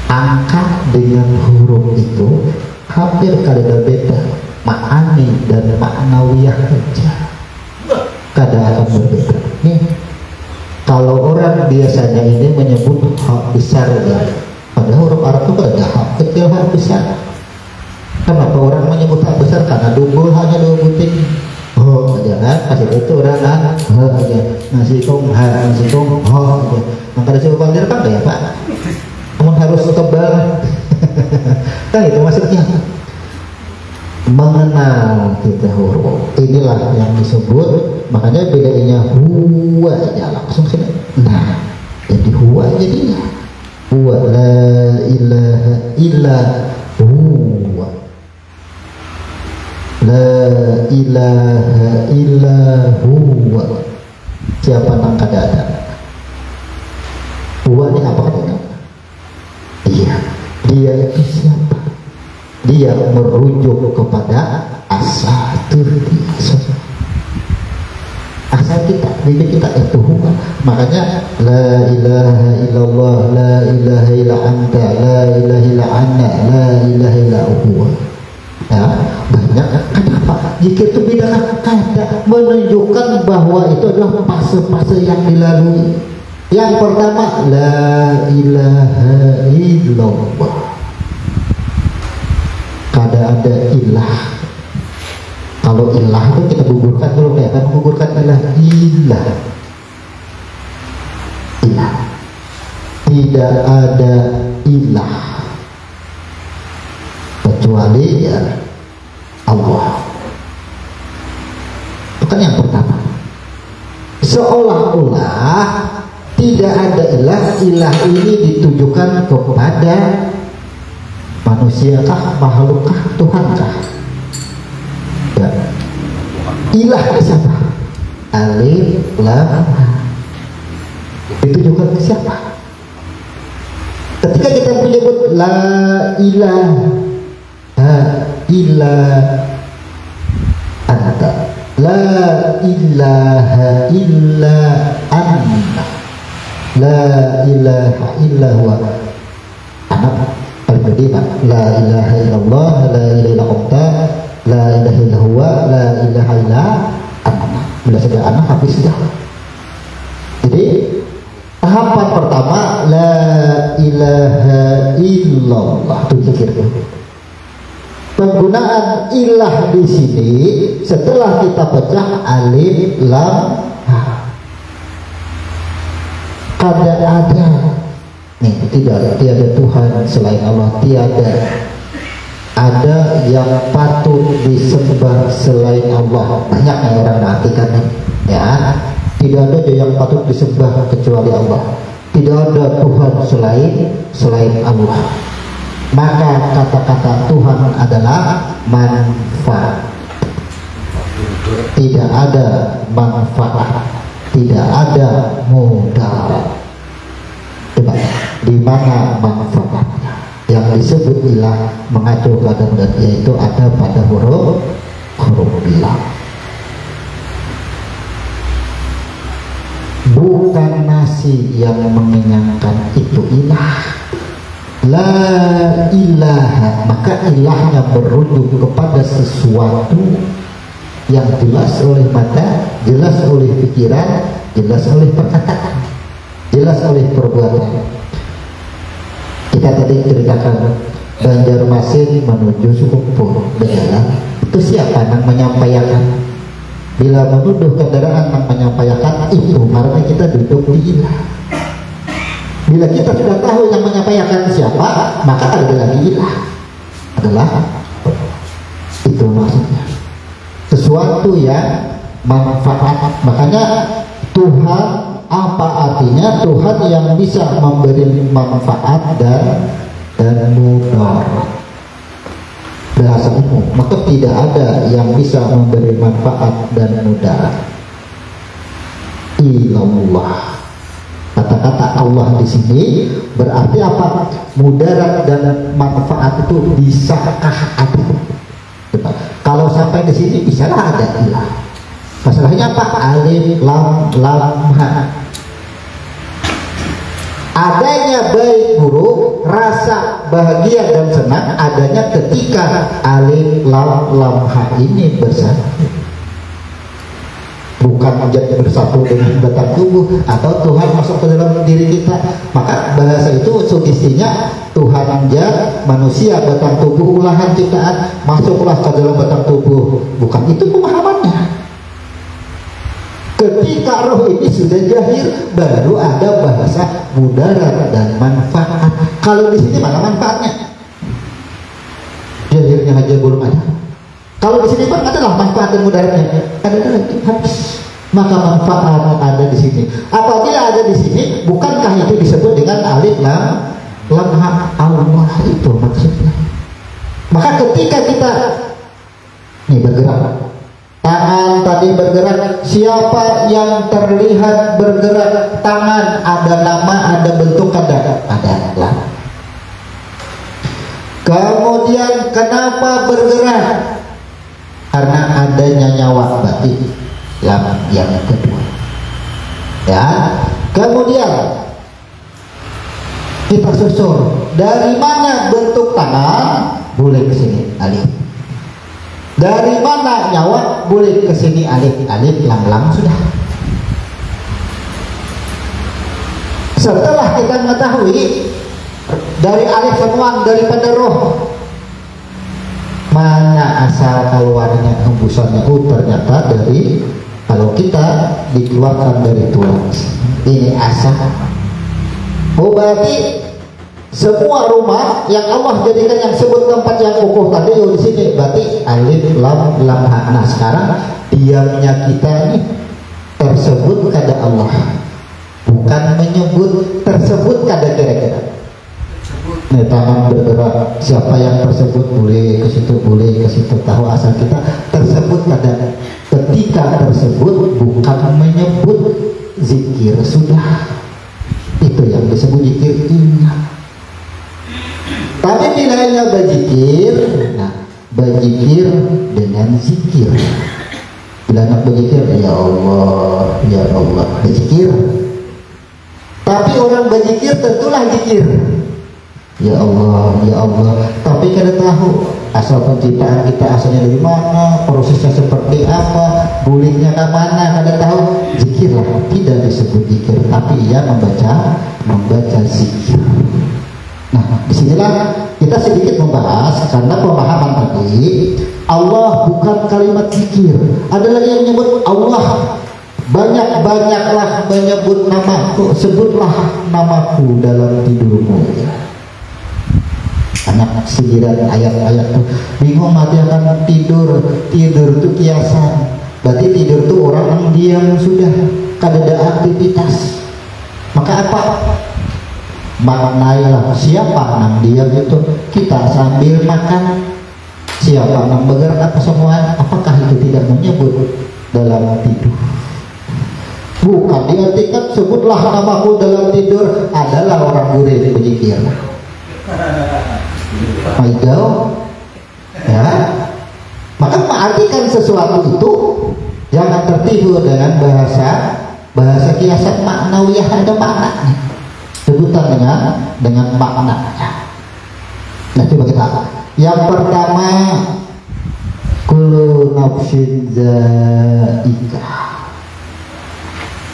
Angka dengan huruf itu hampir kali beda, ma'ani dan ma'nawiyah saja kadang akan berbeda. Nih, kalau orang biasanya ini menyebut hak besar ya, padahal huruf Arab itu ada hak kecil, hak besar. Kenapa orang menyebut hak besar? Karena dunggul hanya 2 butir. Oh, aja kan? Kasih itu orang kan? Oh, aja. Nasi kong, nasi kong, oh, aja. Maka ada coba panggil kan ya Pak? Namun harus tebal. Kan itu maksudnya. Mengenal kita huruf. Inilah yang disebut. Makanya bedanya huwa aja langsung sini. Nah, jadi huwa jadinya. Huwa la ilaha illa huwa. La ilaha illa huwa. Siapa nang kada ada? Huwa ini apa katanya? Dia itu siapa? Dia merujuk kepada asal kita, diri kita itu huwa. Makanya la ilaha illallah, la ilaha illa anta, la ilaha illa anna, la ilaha illa huwa. Ya, banyak. Kenapa? Jika itu bedakan kata menunjukkan bahwa itu adalah fase-fase yang dilalui. Yang pertama la ilaha illallah. Kada ada ilah. Kalau ilah itu kita gugurkan dulu ya, kan menggugurkan ilah. Ilah. Tidak ada ilah kecuali ya Allah. Itu kan yang pertama. Seolah-olah tidak ada ilah. Ilah ini ditujukan kepada manusia kah, makhluk kah, Tuhan kah? Ya. Ilah siapa? Alif lam. Ditujukan ke siapa? Ketika kita menyebut la ilaha illa anta, la ilaha illa anta, la ilaha illa huwa. Anak al-Qadimah, la ilaha illallah, la ilaha illa anta, la ilaha illa huwa, la ilaha illa anta. Bila sudah anak habis sudah. Jadi tahapan pertama la ilaha illallah, itu zikir. Penggunaan ilah di sini setelah kita pecah alif lam ha. Kada ada nih, tiada Tuhan selain Allah, tiada ada yang patut disembah selain Allah. Banyak yang orang mengartikan ya. Tidak ada yang patut disembah kecuali Allah. Tidak ada Tuhan selain Allah. maka kata-kata Tuhan adalah manfaat. Tidak ada manfaat, tidak ada modal. Coba, di mana manfaatnya? Yang disebut ilah mengacu pada dan yaitu ada pada huruf lam. Bukan nasi yang mengenyangkan itu ilah. La ilaha, maka ilahnya merujuk kepada sesuatu yang jelas oleh mata, jelas oleh pikiran, jelas oleh perkataan, jelas oleh perbuatan. Kita tadi ceritakan Banjarmasin menuju Sukupur berjalan, itu siapa yang menyampaikan? Bila menuduh kendaraan yang menyampaikan itu, karena kita duduk di ilah. Bila kita sudah tahu yang menyampaikan siapa, maka ada lagi ilah adalah itu maksudnya sesuatu yang manfaat. Makanya Tuhan, apa artinya? Tuhan yang bisa memberi manfaat dan mudarat. Bahasa umum, maka tidak ada yang bisa memberi manfaat dan mudarat. Ilallah. Kata-kata Allah di sini berarti apa? Mudarat dan manfaat itu bisakah ada? Kalau sampai di sini bisalah ada ilah. Masalahnya apa? Alif lam ha. Adanya baik buruk, rasa bahagia dan senang adanya ketika alif lam ha ini bersatu. Bukan menjadi bersatu dengan batang tubuh atau Tuhan masuk ke dalam diri kita. Maka bahasa itu sugestinya Tuhan aja manusia batang tubuh ulahan ciptaan, masuklah ke dalam batang tubuh. Bukan itu pemahamannya. Ketika roh ini sudah jahir, baru ada bahasa mudarat dan manfaat. Kalau di sini mana manfaatnya? Jahirnya aja belum ada. Kalau di sini kan adalah manfaat dan mudaratnya. Ada lagi habis. Maka manfaat ada di sini. Apabila ada di sini, bukankah itu disebut dengan alif lam ha? Allah itu maksudnya. Maka ketika kita nih bergerak, tangan tadi bergerak, siapa yang terlihat bergerak? Tangan, ada nama, ada bentuk, ada lam. Kemudian kenapa bergerak? Karena adanya nyawa batin, lam yang kedua. Ya, kemudian kita susur. Dari mana bentuk tangan? Boleh ke sini alif. Dari mana nyawa? Boleh ke sini alif lam sudah. Setelah kita mengetahui dari alif semua daripada roh, mana asal keluarnya hembusannya? Ternyata dari, kalau kita dikeluarkan dari tulang ini asal. Berarti semua rumah yang Allah jadikan yang sebut tempat yang kokoh tadi di sini berarti alif lam ha. Nah sekarang diamnya kita ini tersebut kepada Allah, bukan menyebut, tersebut kada kira-kira. Nih tangan bergerak, siapa yang tersebut? Boleh ke situ, boleh ke situ, tahu asal kita tersebut kada. Ketika tersebut bukan menyebut, zikir sudah, itu yang disebut zikir ingat. Tapi nilainya berzikir, nah berzikir dengan zikir. Bila nak berzikir, ya Allah berzikir. Tapi orang berzikir tentulah zikir. Ya Allah, tapi kada tahu asal penciptaan kita asalnya dari mana, prosesnya seperti apa, gulingnya ke mana, kada tahu. Zikirlah tidak disebut zikir, tapi ia membaca zikir. Nah, disinilah kita sedikit membahas karena pemahaman tadi Allah bukan kalimat zikir. Ada lagi yang menyebut Allah. Banyak-banyaklah menyebut namaku, sebutlah namaku dalam tidurmu. Anak sindiran ayat-ayat tuh bingung, mati akan tidur itu kiasan. Berarti tidur tuh orang yang diam sudah, kada ada aktivitas. Maka apa? maknailah siapa nang diam itu kita sambil makan, siapa nang bergerak apa semua, apakah itu tidak menyebut dalam tidur? Bukan diartikan sebutlah namaku dalam tidur adalah orang gurir berzikir. Maigau, ya. Maka mengartikan sesuatu itu jangan tertipu dengan bahasa kiasan maknawiyah, ada maknanya, sebutan dengan maknanya. Nah coba kita, yang pertama kullu nafsin za'iqah,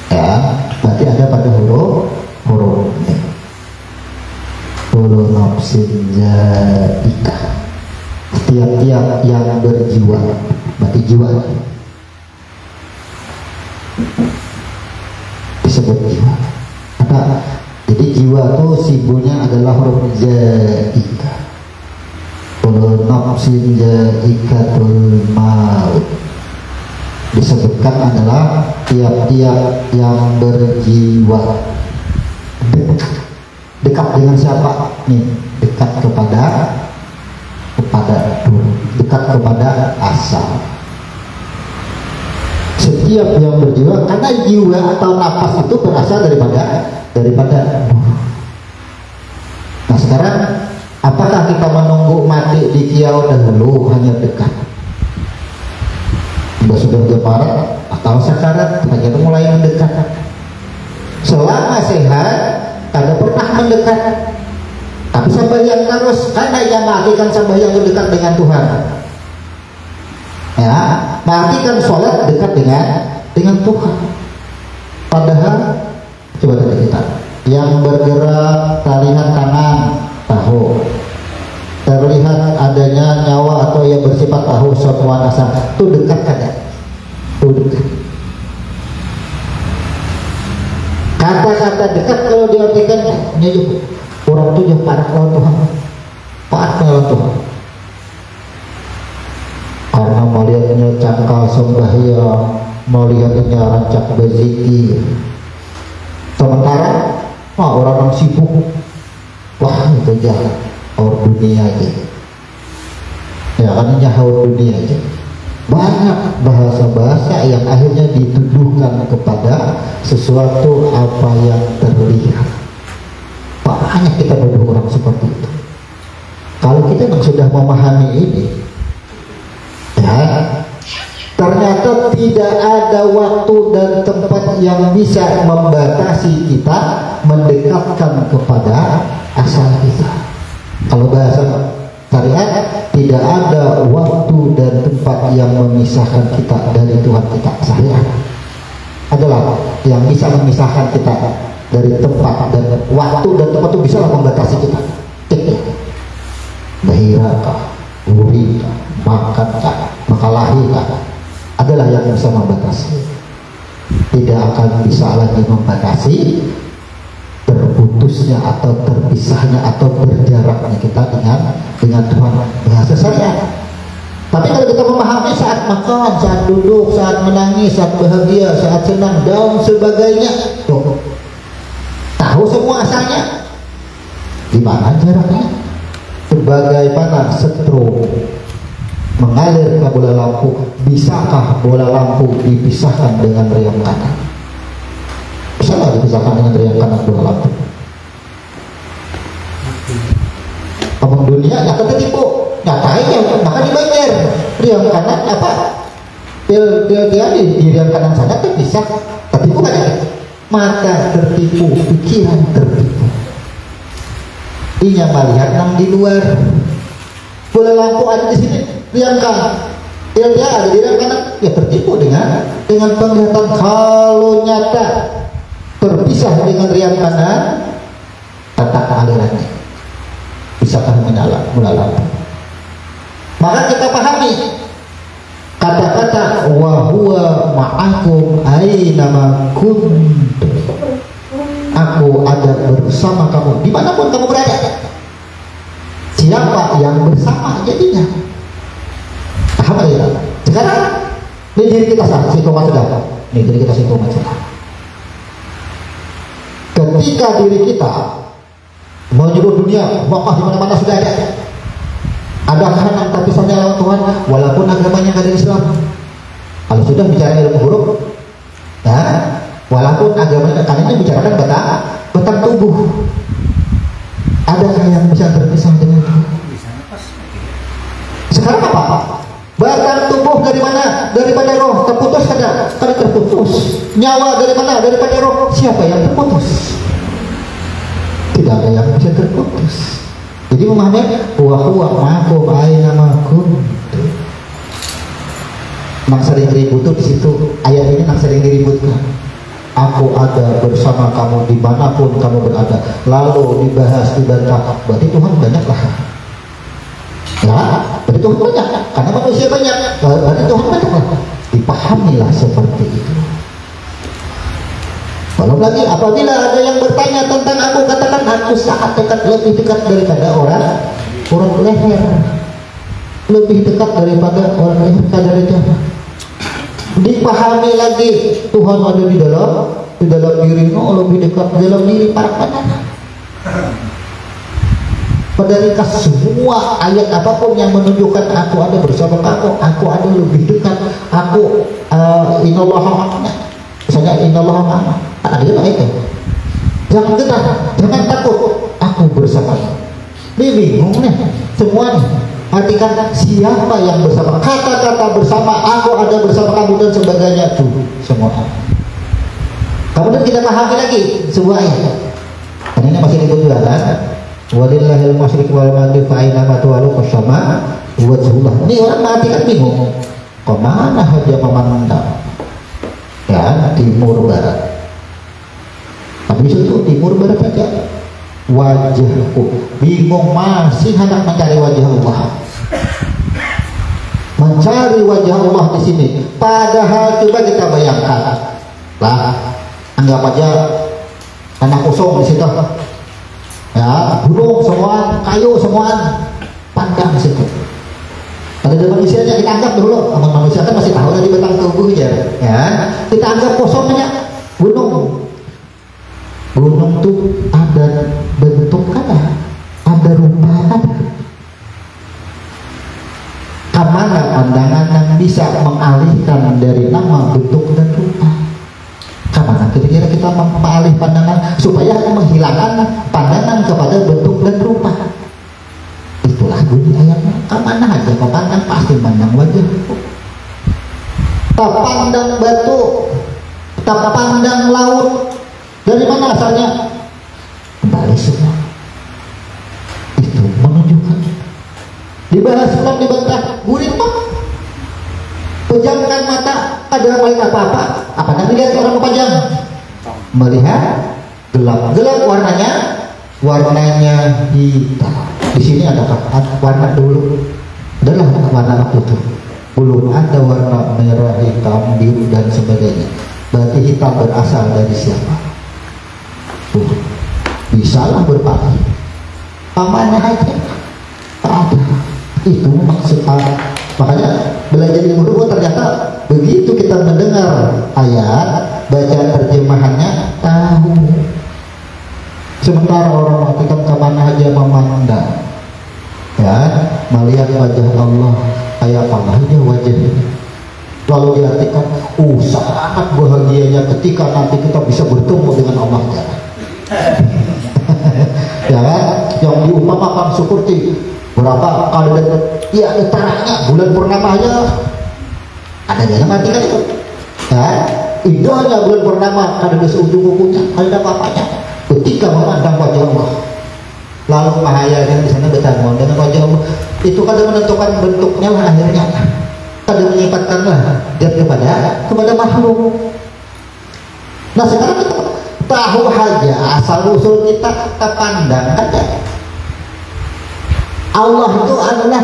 ya berarti ada pada huruf ini. Kullu nafsin za'iqah, setiap yang berjiwa, berarti jiwa disebut jiwa. Jadi jiwa itu simbolnya adalah huruf za'iqah. Kullu nafsin za'iqatul maut, disebutkan adalah tiap-tiap yang berjiwa. Dekat dengan siapa nih? Dekat kepada dekat kepada asal. Setiap yang berjiwa, karena jiwa atau nafas itu berasal daripada nur. Nah sekarang apakah kita menunggu mati di kiau dahulu hanya dekat? Sudah berparat atau sekarat hanya mulai mendekat? Selama sehat tidak pernah mendekat, tapi sembahyang terus, karena yang mengartikan sembahyang dekat dengan Tuhan, ya mengartikan sholat dekat dengan Tuhan. Padahal coba kita yang bergerak terlihat tangan tahu, terlihat adanya nyawa atau yang bersifat tahu semua nasa itu dekat kada? Itu dekat. Kata-kata dekat kalau diartikan ini juga orang itu yang parah lawan Tuhan, parah lawan Tuhan, karena melihatnya cangkal sembahyang, melihatnya rancak berzikir. Sementara orang yang sibuk, wah itu jahat orang dunia aja, ya kan jauh dunia aja. Banyak bahasa-bahasa yang akhirnya dituduhkan kepada sesuatu apa yang terlihat. Banyak kita nuduh orang seperti itu. Kalau kita yang sudah memahami ini, ya ternyata tidak ada waktu dan tempat yang bisa membatasi kita mendekatkan kepada asal kita. Kalau bahasa syariat, tidak ada waktu dan tempat yang memisahkan kita dari Tuhan kita. Syariat adalah yang bisa memisahkan kita dari tempat dan waktu dan tempat itu bisa membatasi kita. Bahirakah, urikah, makankah, makalahikah, adalah yang bisa membatasi. Tidak akan bisa lagi membatasi terputusnya atau terpisahnya atau berjaraknya kita dengan Tuhan. Bahasa saya. Tapi kalau kita memahami saat makan, saat duduk, saat menangis, saat bahagia, saat senang, dan sebagainya, tuh, tahu semua asalnya. Di mana jaraknya? Sebagaimana setrum mengalir ke bola lampu, bisakah bola lampu dipisahkan dengan riang kanan? Bisa nggak dipisahkan dengan riang kanan bola lampu? Ngomong dunia nggak ketipu, nyatanya maka dibayar. Riang kanan apa? Dia di riang kanan sana terpisah, tertipu kan ya? Mata tertipu, pikiran tertipu. Dia melihat yang di luar. Bola lampu ada di sini, riang kanan. Dia ada di riang kanan, ya tertipu dengan penglihatan. Kalau nyata terpisah dengan riang kanan, tata alirannya bisakah menyala bola lampu? Maka kita pahami kata-kata wa huwa ma'akum aina ma kuntum. Aku ada bersama kamu dimanapun kamu berada. Siapa yang bersama jadinya? Paham ya? Sekarang ini diri kita sih koma sudah. Ini diri kita sih koma sudah. Ketika diri kita menyuruh dunia, Mekah di mana-mana sudah ada. Ada anak terpisahnya lawan Tuhan, walaupun agamanya nggak ada Islam. Kalau sudah bicara ilmu huruf, ya, walaupun agamanya, karena ini bicarakan batang tubuh. Adakah yang bisa terpisah dengan Tuhan? Sekarang apa? Batang tubuh dari mana? Daripada roh. Terputus kada? Kada terputus. Nyawa dari mana? Daripada roh. Siapa yang terputus? Tidak ada yang bisa terputus. Jadi memahami huwa ma'akum aina ma kuntum. Nang sering ribut tuh di situ. Ayat ini nang sering diributkan. Aku ada bersama kamu dimanapun kamu berada. Lalu dibahas, dibantah. Berarti Tuhan banyak lah. Ya, berarti Tuhan banyak. Karena manusia banyak. Berarti Tuhan banyak lah. Dipahamilah seperti itu. Belum lagi apabila ada yang bertanya tentang aku, katakan aku sangat dekat, lebih dekat daripada orang leher, lebih dekat daripada orang leher kadar jannah. Dipahami lagi Tuhan ada di dalam dirimu, lebih dekat dalam diri para pendengar. Padahal semua ayat apapun yang menunjukkan aku ada bersama kamu, aku ada lebih dekat, aku innallaha ma'ana. Misalnya innallaha ma'ana. Ada itu. Jangan gentar, jangan takut. Aku bersama. Ini bingung nih semua nih. Artikan siapa yang bersama? Kata-kata bersama, aku ada bersama kamu dan sebagainya tuh semua. Kemudian kita pahami lagi sebuah ayat. Karena ini masih ditunjukkan. Walillahil masyriq wal maghrib fa aina ma tuwallu fasyama wajhullah. Ini orang mati kan bingung. Kemana aja memandang? Ya, timur barat. Habis itu timur barat saja. Wajahku bingung, masih hendak mencari wajah Allah. Mencari wajah Allah di sini. Padahal coba kita bayangkan. Lah, anggap aja tanah kosong di situ. Ya, gunung semua, kayu semua, pandang di situ. Pada manusianya kita anggap dulu, manusia kan masih tahu dari batang tubuhnya, ya. Kita anggap kosongnya gunung. Gunung itu ada bentuk ada rupa Kemana pandangan yang bisa mengalihkan dari nama, bentuk dan rupa? Kemana kira-kira kita mengalih pandangan supaya menghilangkan pandangan kepada bentuk dan rupa? Itulah bunyi ayatnya. Kemana aja kau pandang pasti pandang wajah. Tak pandang batu, tak pandang laut. Dari mana asalnya? Kembali semua. Itu menunjukkan. Dibahas Islam, dibantah, guring pak. Pejamkan mata, ada lain apa-apa. Apa yang dilihat orang pejam? Melihat gelap. Gelap warnanya hitam. Di sini ada warna dulu. Adalah warna putih. Belum ada warna merah, hitam, biru dan sebagainya. Berarti hitam berasal dari siapa? Bisalah berpaling. Pamannya aja ada. Itu maksud makanya belajar ilmu dulu ternyata begitu kita mendengar ayat, bacaan terjemahannya tahu. Sementara orang mengatakan kemana aja memandang, ya, melihat wajah Allah kayak apa aja wajahnya. Lalu diartikan, sangat bahagianya ketika nanti kita bisa bertemu dengan Allah. Ya kan, yang diumpamakan seperti berapa kali ya terangnya bulan purnama aja ada yang mati kan itu ya, indahnya bulan purnama ada di seujung kukunya, ada apa-apanya ketika memandang wajah Allah. Lalu bahayanya di sana bertemu dengan wajah Allah itu kadang menentukan bentuknya lah, akhirnya kadang menyipatkan lah dia kepada makhluk. Nah sekarang kita tahu aja asal usul kita pandang ada. Allah itu adalah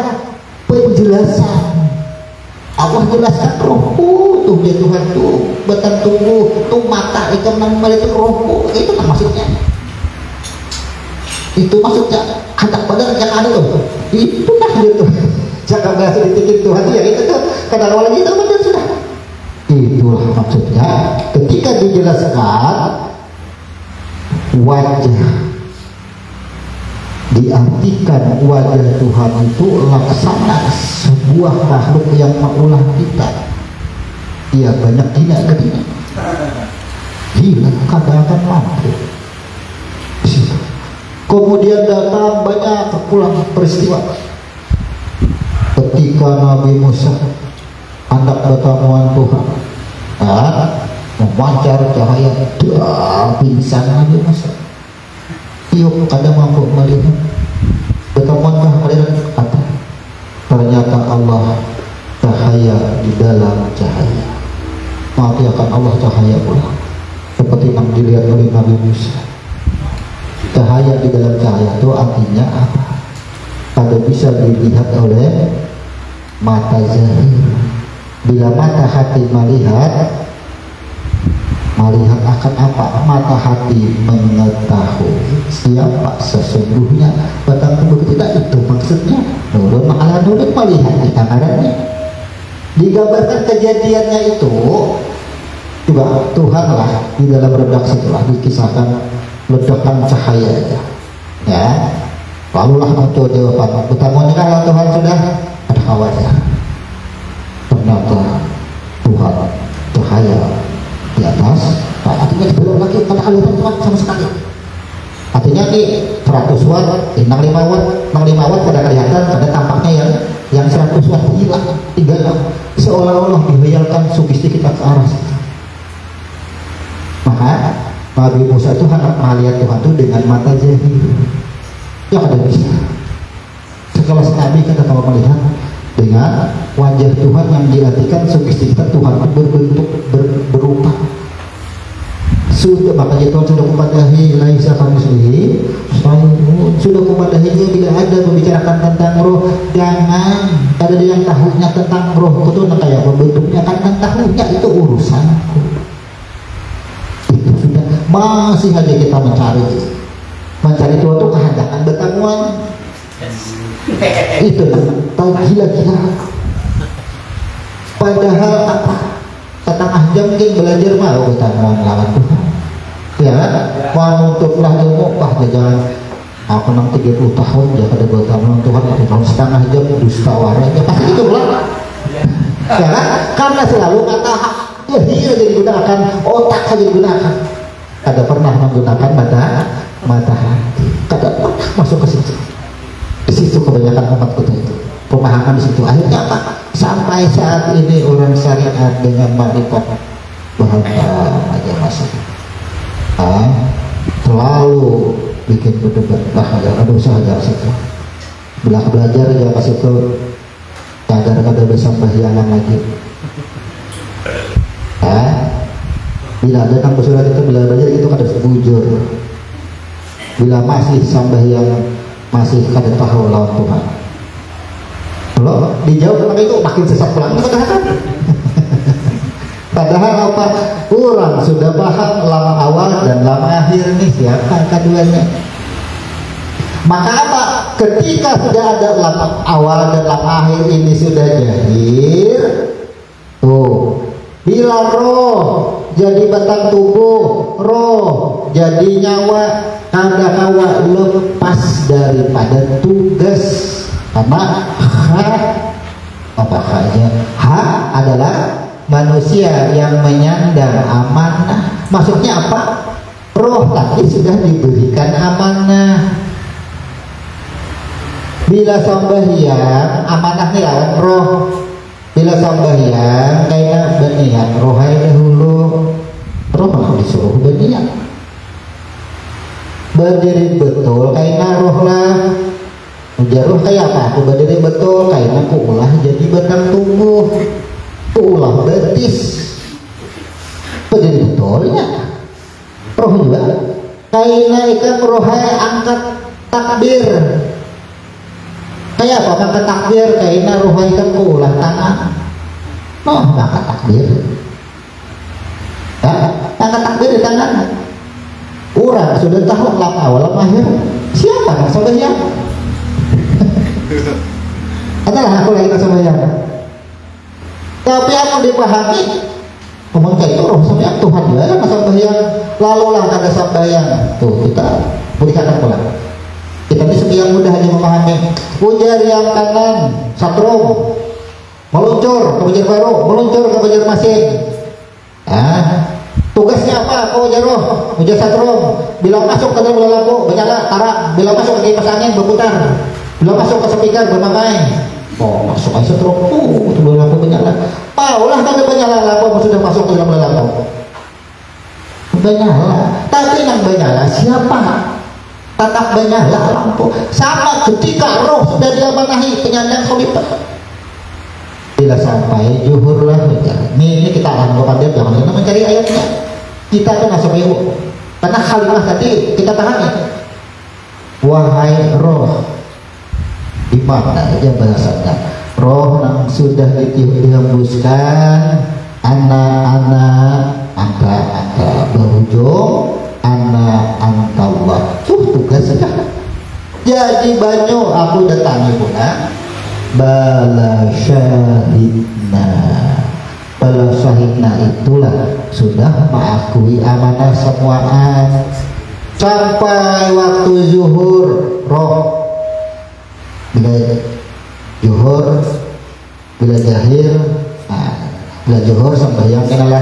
penjelasan. Allah jelaskan rohku tuh dia Tuhan tuh batang tubuh tuh mata itu namanya itu rohku, itu kan maksudnya. Itu maksudnya anak badan yang ada tuh. Itu nah gitu. Jangan bahasa dipikir Tuhan ya itu tuh kadang orang itu benar sudah. Itulah maksudnya ketika dijelaskan wajah diartikan wajah Tuhan itu laksana sebuah makhluk yang mengulah kita. Iya banyak gila ketika gila kadang akan mampu. Kemudian datang banyak pulang peristiwa ketika Nabi Musa hendak bertemuan Tuhan, memancar cahaya, pingsan Nabi Musa. Yuk kadang mampu melihat pertemuan kalian kata ternyata Allah cahaya di dalam cahaya. Mati akan Allah cahaya pula seperti yang dilihat oleh Nabi Musa. Cahaya di dalam cahaya itu artinya apa? Pada bisa dilihat oleh mata zahir. Bila mata hati melihat akan apa? Mata hati mengetahui siapa sesungguhnya batang tubuh kita. Itu maksudnya nurun ma'ala nurun, melihat kita karena digambarkan kejadiannya itu. Coba Tuhan lah di dalam redaksi itulah dikisahkan ledakan cahaya ya. Lalulah muncul jawaban pertemuannya kalau Tuhan sudah ada kawannya. Ternyata Tuhan cahaya di atas, artinya belum lagi pada aliran Tuhan sama sekali. Artinya di 100 watt, 65 watt pada kelihatan, pada tampaknya yang 100 watt hilang, tinggal seolah-olah dihayalkan sugesti kita ke arah situ. Maka Nabi Musa itu hendak melihat Tuhan itu dengan mata zahir yang ada bisa. Sekelas Nabi kita kalau melihat dengan wajah Tuhan yang diartikan sugesti kita Tuhan itu berbentuk berupa. Sudah makanya Tuhan sudah memadahi laisa kamitslihi sudah memadahinya bila ada membicarakan tentang roh. Jangan ada yang tahunya tentang roh itu kayak bentuknya kan tahunya itu urusanku. Itu sudah masih aja kita mencari Tuhan itu kehendakan bertemuan. Itu tahu gila-gila. Padahal apa? Setengah jam kita belajar mau bertemuan lawan Tuhan. Ya, menutuplah ilmu jangan aku nang 30 tahun ya pada bertemuan Tuhan kalau setengah jam dusta waranya pasti itu lah. Ya kan? Karena selalu kata zahir aja digunakan, otak saja digunakan. Kada pernah menggunakan mata hati. Kada pernah masuk ke situ. Di situ kebanyakan umat kita itu pemahaman di situ. Akhirnya apa? Sampai saat ini orang syariat dengan marifat bahagia aja masuk. Selalu bikin berdebat bahagia. Aduh sahaja situ. Belajar aja ke situ. Kadar-kadar besar bahayangan lagi. Bila datang ke surat itu, bila belajar itu kada bujur. Bila masih sambahyang masih kada tahu lawan Tuhan. Kalau dijawab pakai itu makin sesat pulang. Padahal apa? Orang sudah paham lama awal dan lama akhir nih siapa keduanya. Maka apa? Ketika sudah ada lama awal dan lama akhir ini sudah jahir. Tuh, bila roh jadi batang tubuh, roh jadi nyawa, kada kawa lepas daripada tugas. Karena ha adalah manusia yang menyandang amanah. Maksudnya apa? Roh tadi sudah diberikan amanah. Bila sambahyang amanah nih lawan roh. Bila sambahyang kayak berniat rohai dahulu, roh malah disuruh berniat. Berdiri betul kayak roh lah. Ujar roh kayak apa? Aku berdiri betul kayak aku ulah jadi batang tubuh, ulah betis. Berdiri betulnya. Roh juga. Kayak ikan rohai angkat takbir. Kayak apa? Angkat takbir kayak rohai ikan ulah tangan. Oh, angkat takbir. Angkat takbir di tangan. Orang sudah tahu lama awal lama akhir. Siapa yang sambahyang? Adalah aku lagi sambahyang. Tapi aku dipahami. Ngomong kayak itu roh sambahyang Tuhan juga kan sambahyang. Lalu lah kada sambahyang. Tuh kita berikan pulang. Kita ini sembahyang memahami. Ujar yang kanan satrum, meluncur ke Banjarbaru, meluncur ke Banjarmasin. Tugasnya apa? Kau Jarwo, ujar satrum. Bila masuk ke dalam lampu menyala tarak, bila masuk ke kipas angin berputar, bila masuk ke speaker bermain. Oh, masuk aja satrum. Itu lampu menyala. Paulah kan menyala lampu sudah masuk ke dalam lampu. Menyala, tapi yang menyala siapa? Tetap menyala lampu. Sama ketika roh sudah diamanahi penyandang khalifah. Bila sampai zuhur lah, ini kita lanjutkan dia, jangan kita mencari ayatnya. Kita kan masuk ibu, karena kalimat tadi kita pahami. Wahai roh, di mana aja bahasanya? Roh yang sudah dihembuskan, anak-anak angka berujung anak Allah. Tugasnya. Jadi banyak aku datangi pula. Bala syahidna. Bala syahidna itulah sudah mengakui amanah semuaan. Sampai waktu zuhur roh. Bila zuhur, bila zahir, bila zuhur sembahyang kenalah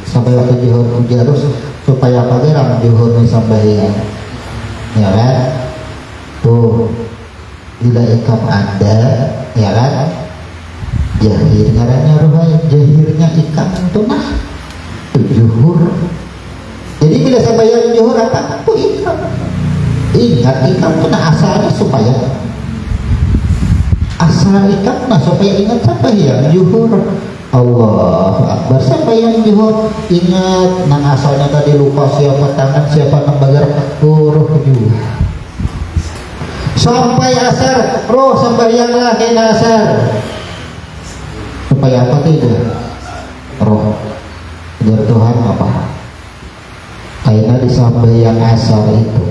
sampai waktu zuhur harus supaya pagi zuhur sembahyang, ya kan? Tuh bila ikam ada, ya kan? Jahir ngarannya rohai, jahirnya ikam itu nah zuhur. Jadi bila sembahyang zuhur apa? Tuh ikam. Ingat ikam itu nah asalnya supaya supaya ingat sembahyang zuhur. Allah Akbar sembahyang zuhur, ingat nang asalnya tadi lupa siapa tangan siapa nang bagar huruf juga. Sampai asar roh sembahyanglah kena asar. Supaya apa tidak? Roh biar Tuhan apa? Karena di sembahyang asar itu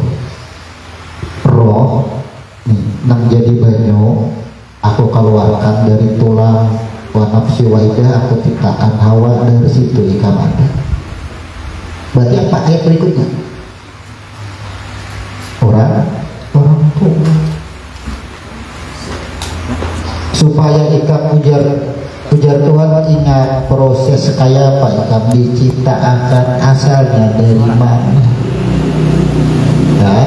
roh nang jadi banyak aku keluarkan dari tulang wa nafsi wa idah, aku ciptakan hawa dari situ ikam ada. Berarti apa ayat berikutnya? Orang tua. Supaya ikam ujar Tuhan ingat proses kayak apa ikam diciptakan asalnya dari mana. Nah,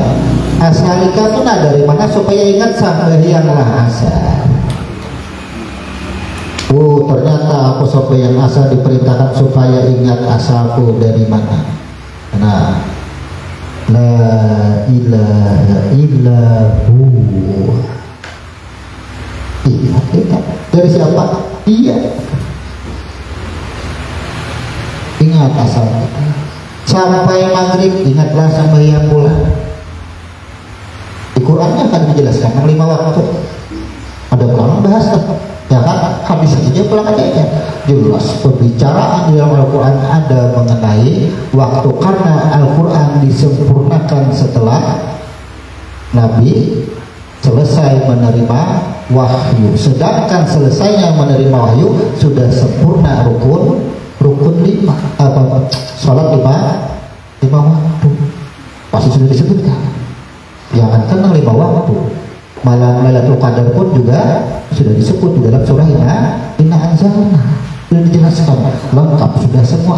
asal ikam itu dari mana supaya ingat sembahyanglah asal. Ternyata aku sampai yang asal diperintahkan supaya ingat asalku dari mana. Nah, la ilaha illahu. Ingat kita dari siapa? Iya. Ingat asal kita. Sampai maghrib ingatlah sembahyang pula. Di Qurannya akan dijelaskan 5 waktu. Ada ulama bahas ya kan, habis saja pulang aja jelas pembicaraan di dalam Al-Quran ada mengenai waktu, karena Al-Quran disempurnakan setelah Nabi selesai menerima wahyu, sedangkan selesainya menerima wahyu sudah sempurna rukun 5 sholat 5 waktu pasti sudah disebutkan. Jangan tenang 5 waktu, malam Lailatul Qadar pun juga sudah disebut di dalam surah Inna Anzalna, sudah dijelaskan lengkap sudah semua.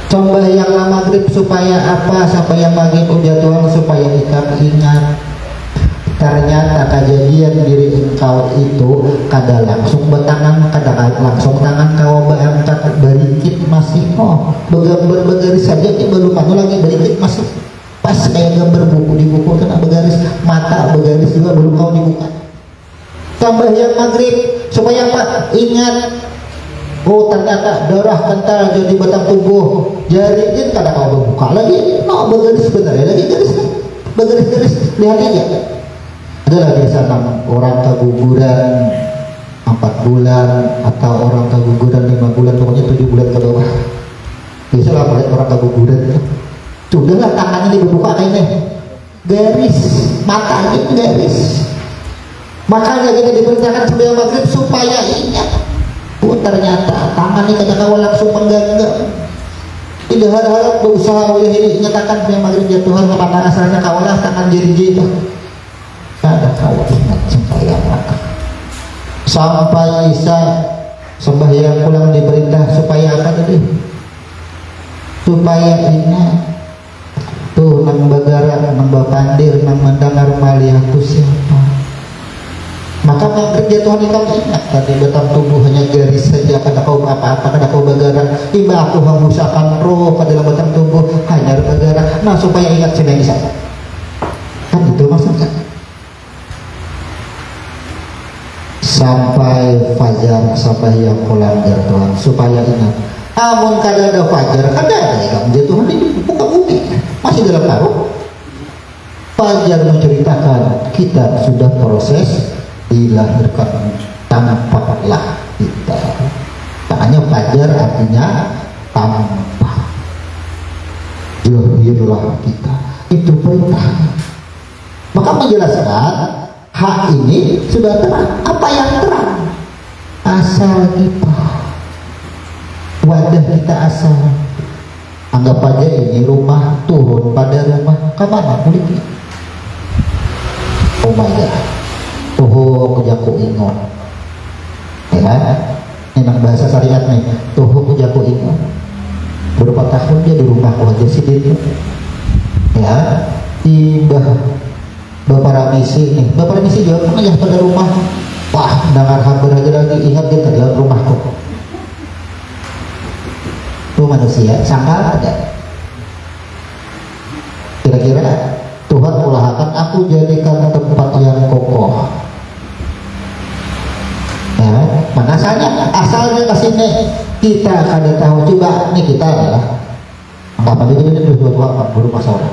Sembahyang maghrib supaya apa? Sampai yang pagi ujar Tuhan supaya ikam ingat ternyata kejadian diri engkau itu kada langsung bertangan, kada langsung tangan kau berangkat berikit masih begambar begaris saja ini belum anu lagi berikit masih pas kayak gambar buku di buku kena begaris, mata begaris juga belum kau dibuka. Sembahyang maghrib supaya apa? Ingat ternyata darah kental jadi batang tubuh, jari kada kau berbuka lagi, begaris benar ya lagi garis begaris lihat aja. Adalah biasa orang keguguran 4 bulan atau orang keguguran 5 bulan, pokoknya 7 bulan ke bawah. Biasalah melihat orang keguguran sudahlah tangannya dibuka kayaknya garis, matanya garis. Makanya kita diperintahkan sebelum maghrib supaya ingat. Ternyata tangannya kada kau langsung menggenggam. Tidak harap berusaha oleh ini nyatakan sebelum maghrib ya Tuhan, kemana asalnya kaulah tangan jari itu. ada kau ingat sembahyang maka sampai Isya sembahyang pulang diperintah supaya apa tadi? Supaya ingat tuh nang bagara, nang bapandir, nang mendengar maliaku siapa. Maka kerja Tuhan kau ingat tadi batang tubuh hanya garis saja, kada kau apa-apa, kada kau bagara. Iba aku hembusakan roh ke dalam batang tubuh hanya bagara. Nah supaya ingat sini Isya. Kan itu maksudnya. Sampai fajar, sampai yang melanggar Tuhan supaya ingat. Amun kada ada fajar, kada ada yang dia Tuhan ini buka bumi masih dalam taruh. Fajar menceritakan kita sudah proses dilahirkan tampaklah kita. Makanya fajar artinya tampak. Lahirlah kita. Itu perintah. Maka menjelaskan hak ini sudah terang. Apa yang terang? Asal kita, wadah kita asal. Anggap aja ini rumah, turun pada rumah kemana kulitnya? Oh my god, tuh kujaku ingon ya, enak bahasa syariat nih. Tuh kujaku ingon berapa tahun dia di rumah aja sih dia ya. Bapak Ramisi nih, Bapak Ramisi juga kan ya pada rumah. Wah, dengar kabar aja lagi, ingat dia di dalam rumahku. Tuh manusia, sangka ada. Kira-kira Tuhan ulahkan aku jadikan tempat yang kokoh. Ya, mana asalnya ke sini kita ada tahu coba nih kita adalah apa ini dua rumah seorang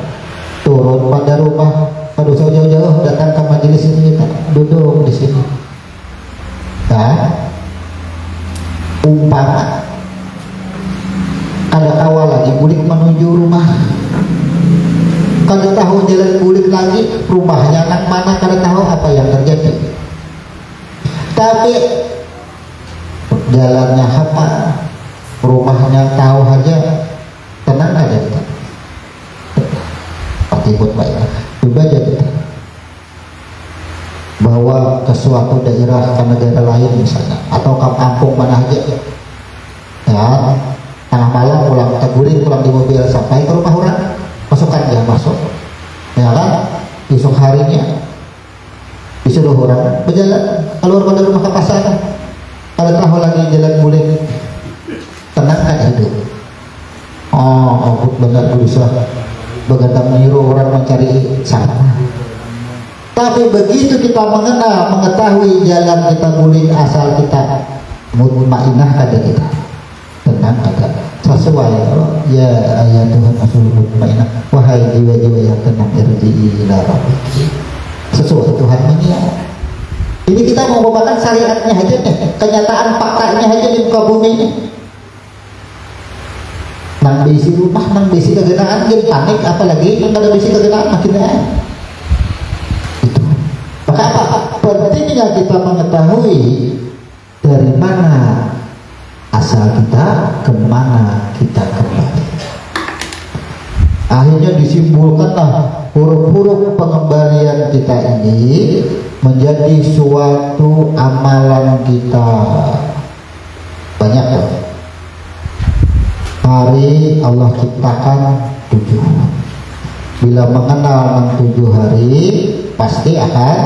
turun pada rumah. Aduh jauh-jauh datang ke majelis ini kita duduk di sini. Nah, umpama ada awal lagi bulik menuju rumah, kada tahu jalan bulik lagi rumahnya anak mana, kada tahu apa yang terjadi. Tapi jalannya apa, rumahnya tahu aja, tenang aja kita. Pasti buat baik. Coba aja kita bawa ke suatu daerah, ke negara lain misalnya, atau ke kampung mana aja ya, tengah malam pulang teguring, pulang di mobil sampai ke rumah orang, masukkan dia masuk ya kan, besok harinya disuruh orang berjalan keluar dari rumah ke pasar, kalau tahu lagi jalan bulik, tenang kan hidup. Oh benar berusaha begadang menyuruh orang mencari salah. Tapi begitu kita mengenal, mengetahui jalan kita bulik, asal kita mutmainah kada kita tenang kada sesuai ya ayat Tuhan asul mutmainah, wahai jiwa-jiwa yang tenang irji'i ila rabbiki, sesuai Tuhan mengiak. Ini kita mau membawakan syariatnya aja nih, kenyataan faktanya aja di muka bumi ini. Nang bisi rumah, nang bisi kegenaan, dia panik, apalagi nang ada bisi kegenaan makin itu. Maka apa? Pentingnya kita mengetahui dari mana asal kita, kemana kita kembali. Akhirnya disimpulkanlah huruf-huruf pengembalian kita ini menjadi suatu amalan kita. Banyak ya. Hari Allah ciptakan 7. Bila mengenal 7 hari, pasti akan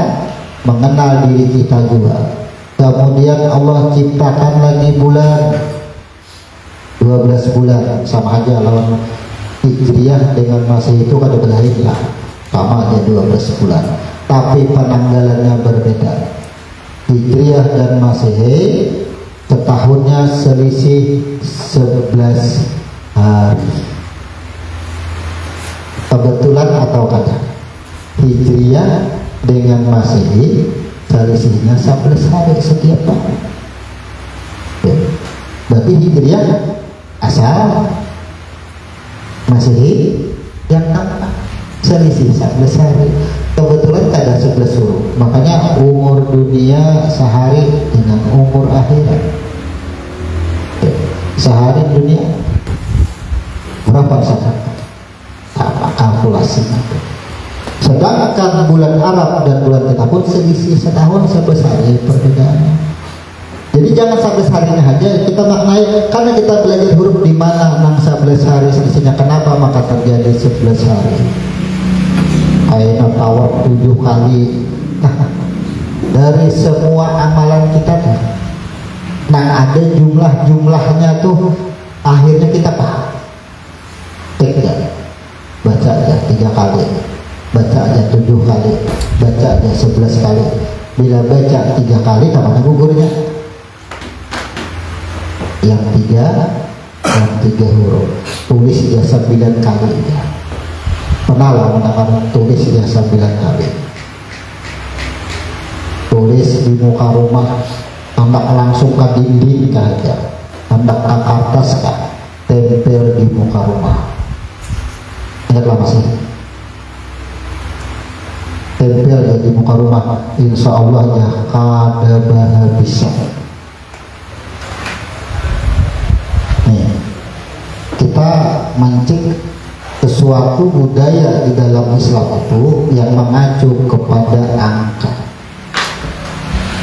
mengenal diri kita juga. Kemudian Allah ciptakan lagi bulan, 12 bulan, sama aja lawan Hijriah dengan Masehi itu kada berlain lah, sama aja 12 bulan. Tapi penanggalannya berbeda. Hijriah dan Masehi setahunnya selisih 11 hari. Kebetulan atau kada? Hijriah dengan Masehi selisihnya 11 hari setiap tahun. Berarti Hijriah asal, Masehi yang nampak selisih 11 hari. Kebetulan kada 11 huruf. Makanya umur dunia sehari dengan umur akhirat. Sehari dunia berapa saja? Sama kalkulasinya. Sedangkan bulan Arab dan bulan kita pun selisih setahun 11 hari perbedaannya. Jadi jangan 11 harinya aja kita maknai, karena kita belajar huruf di mana nang 11 hari selisihnya, kenapa maka terjadi 11 hari. Aina tawar 7 kali. Dari semua amalan kita tuh, nah ada jumlahnya tuh, akhirnya kita paham. Baca aja 3 kali, baca aja 7 kali, baca aja 11 kali. Bila baca 3 kali, namanya gugurnya. Yang 3 huruf, tulis dia 9 kali. Pernah lah menakan tulis dia 9 kali. Tulis di muka rumah, tambah langsung ke dinding aja, tambah ke kertas kah, tempel di muka rumah. Ingatlah masih tempel ya di muka rumah, insya Allah ya kada baha bisa. Nih, kita mancing sesuatu budaya di dalam Islam itu yang mengacu kepada angka.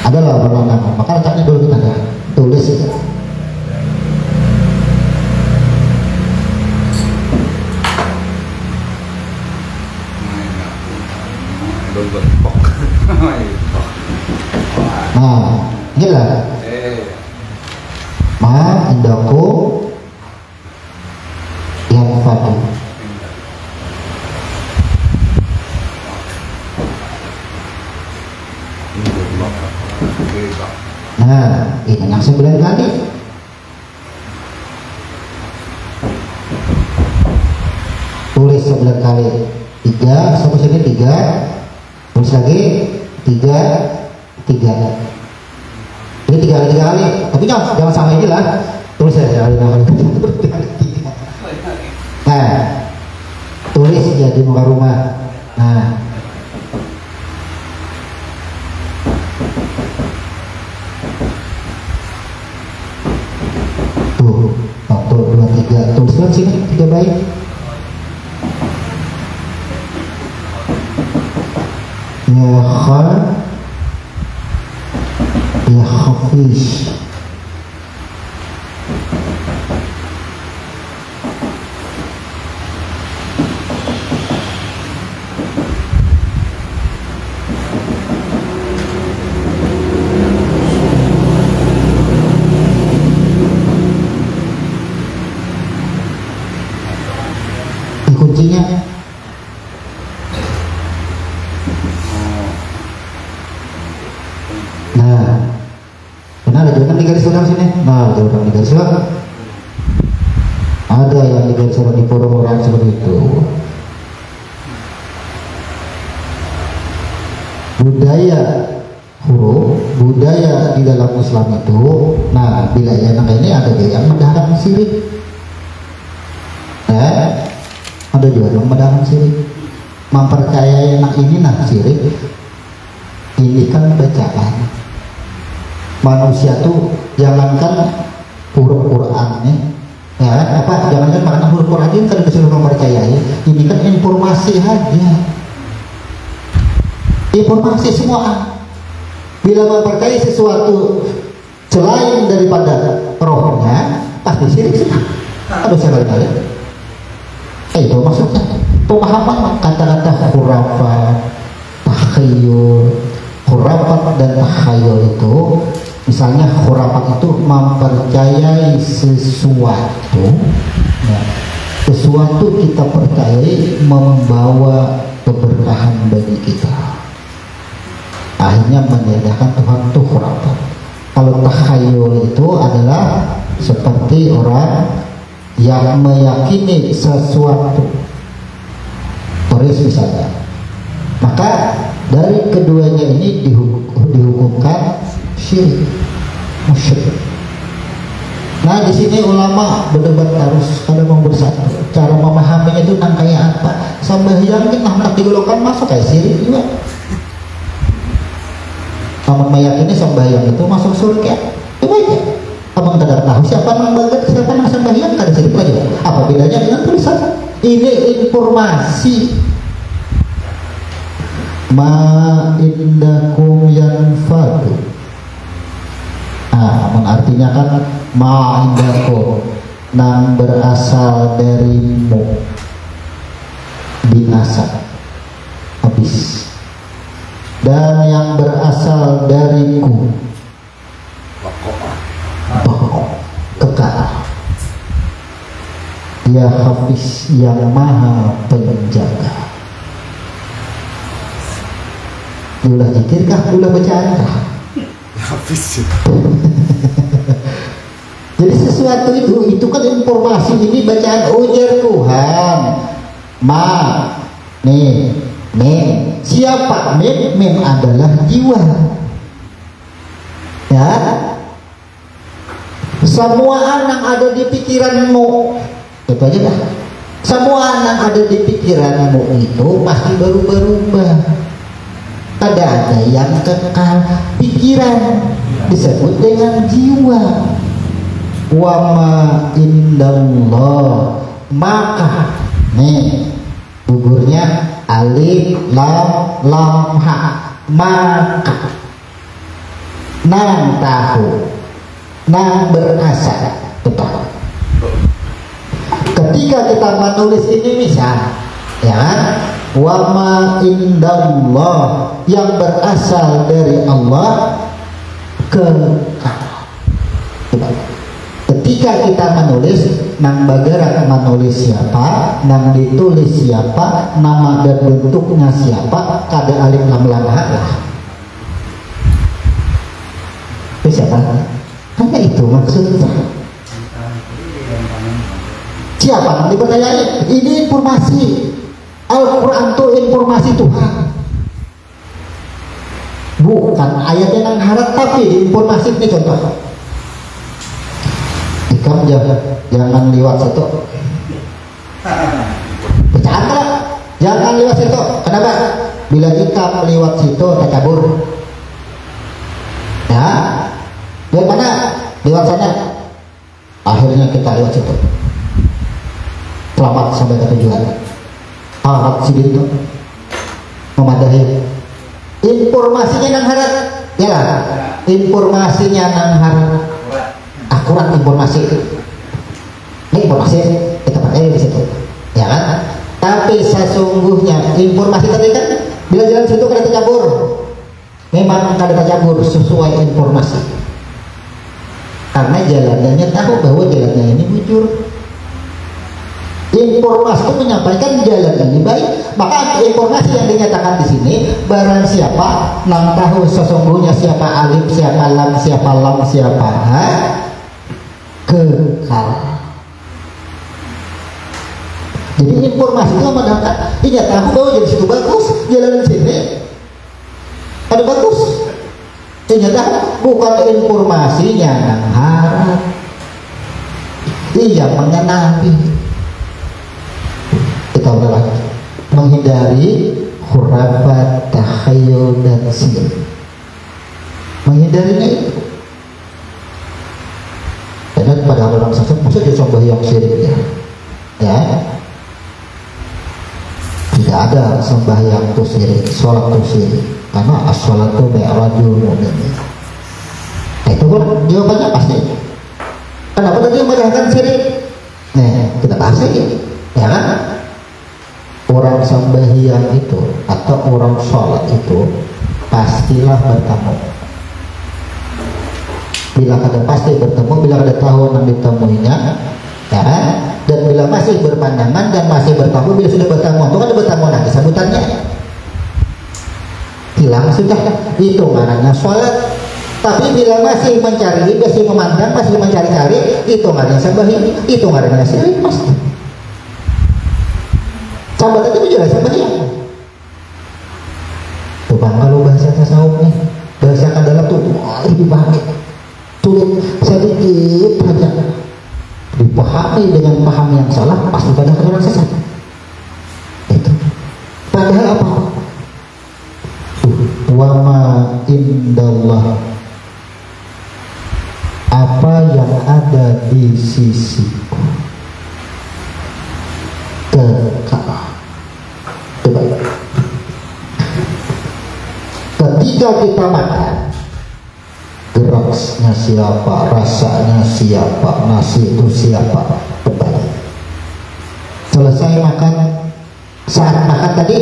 Adalah nama, maka letaknya dulu kita ada tulis ya. Nah, inilah ma indaku yang fadu. Nah, ini yang 9 kali. Tulis 9 kali. 3 sampai sini 3. Tulis lagi 3. Ini 3 kali. Tapi jangan sama inilah. Tulis saja. Nah, tulis ya di muka rumah. Nah, tuh 1, 2, 3. Tuliskan sini 3 baik. Ya kha, ya hafiz. Kuncinya nah, benar ada juga di garis belakang sini. Nah, jauhkan di garis belakang. Ada yang di garis belakang di forum orang seperti itu. Budaya huruf, budaya di dalam Islam itu. Nah, bila yang ini ada yang mendahakan sirik. Ada juga yang mendahakan sirik. Mempercayai anak ini sirik. Ini kan bacaan. Manusia tuh jangankan huruf Quran jangankan makna huruf Quran ini kan disuruh mempercayai. Ini kan informasi aja. Informasi semua. Bila mempercayai sesuatu selain daripada rohnya, pasti syirik sih. Aduh saya kali itu maksudnya pemahaman kata-kata khurafat, takhayul. Khurafat dan takhayul itu, misalnya khurafat itu mempercayai sesuatu ya, sesuatu kita percayai membawa keberkahan bagi kita, akhirnya meniadakan Tuhan itu khurafat. Kalau takhayul itu adalah seperti orang yang meyakini sesuatu terus misalnya, maka dari keduanya ini dihukumkan syirik, musyrik. Nah, di sini ulama berdebat harus kada mau bersatu. Cara memahaminya itu kayak apa? Sembahyang kita hendak digolongkan masuk kayak syirik juga. Kamu meyakini sembahyang itu masuk surga, itu aja. Abang tidak tahu siapa yang sembahyang kada syirik lagi. Apa bedanya dengan tulisan? Ini informasi. ma indakum yanfadu. Artinya kan ma indakum nang berasal darimu binasa, habis, dan yang berasal dariku kekal. Ya Hafiz yang maha penjaga. Ulah zikir kah? Ulah bacaan kah? Hafiz. Jadi sesuatu itu kan informasi, ini bacaan ujar Tuhan. Ma, nih, mem. Siapa? Mem adalah jiwa. Ya. Semua anak ada di pikiranmu. Itu aja dah. Semua anak ada di pikiranmu itu pasti berubah-ubah. Ada yang kekal pikiran disebut dengan jiwa. Wa ma indallah, maka nih gugurnya alif lam ha, maka nang tahu nang berasa betul. Ketika kita menulis ini misal ya kan, wa ma indallah yang berasal dari Allah kekal. Ketika kita menulis nang bagara menulis siapa, nang ditulis siapa, nama dan bentuknya siapa, kada alif lam lam lah. Siapa? Hanya itu maksudnya. Siapa yang dipercayai? Ini informasi. Al-Quran itu informasi Tuhan. Bukan ayatnya yang harap, tapi informasi ini contoh. Ikam jangan liwat situ. Bercanda, jangan liwat situ. Kenapa? Bila ikam liwat situ, tercabur. Ya, dari mana? Liwat sana. Akhirnya kita liwat situ. Selamat sampai ke tujuan. Harap sidin itu memadahi. Informasinya nang harap, ya lah. Informasinya nang harap. Akurat informasi. Ini informasi kita pakai di situ, ya kan? Tapi sesungguhnya informasi tadi kan bila jalan situ kada tercampur. Memang kada tercampur sesuai informasi. Karena jalannya tahu bahwa jalannya ini bujur. Informasi itu menyampaikan jalan ini baik, maka informasi yang dinyatakan di sini barang siapa nang tahu sesungguhnya siapa alif, siapa lam, siapa ha, kekal. Jadi informasi itu mendapat, dia tahu bahwa jadi situ bagus, jalan di sini ada bagus. Ternyata bukan informasinya nang harap, ia mengenali. Kita udah menghindari khurafat, takhayul dan sihir. Menghindarinya itu. Dan pada orang sesat maksudnya coba yang syirik ya. Tidak ada sembahyang itu syirik, sholat itu syirik. Karena as-sholat itu mi'rajul mu'min. Itu pun jawabannya pasti. Kenapa tadi membedakan syirik? Kita bahas lagi, ya kan? Orang sembahyang itu atau orang sholat itu pastilah bertemu. Bila ada pasti bertemu, bila ada tahu yang ditemuinya, ya kan? Dan bila masih berpandangan dan masih bertemu, bila sudah bertemu itu kan bertemu nanti sambutannya hilang sudah, itu maknanya sholat. Tapi bila masih mencari, masih memandang, masih mencari-cari, itu maknanya sembahyang, itu maknanya syirik pasti. Sahabat itu juga sembahyang. Tuh bang, kalau bahasa tasawuf nih, bahasakan dalam tuh lebih baik. Sulit sedikit saja dipahami dengan paham yang salah, pasti pada orang sesat. Itu. Padahal apa? Wa ma indallah, apa yang ada di sisiku kekal. Coba ketika kita makan, geraknya siapa, rasanya siapa, nasi itu siapa, kembali. Selesai makan, saat makan tadi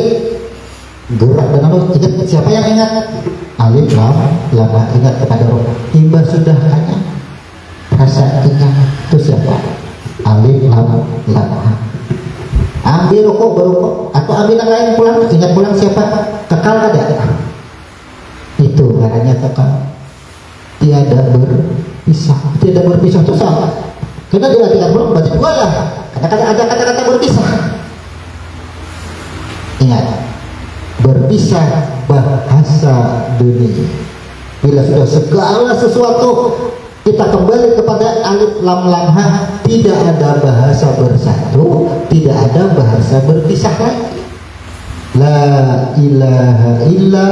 gerak dan ingat siapa yang ingat? Alif lam lama, ingat kepada roh. Tiba sudah kenyang, rasa kenyang itu siapa? Alif lam lama. Ambil rokok berokok atau ambil yang lain pulang, ingat pulang siapa? Kekal ada. Itu caranya kekal. Tiada berpisah, tidak berpisah itu sama. Karena dilatihkan belum berarti dua ya. Ada kata-kata berpisah. Ingat, berpisah bahasa dunia. Bila sudah segala sesuatu kita kembali kepada alif lam lam ha, tidak ada bahasa bersatu, tidak ada bahasa berpisah lagi. La ilaha illa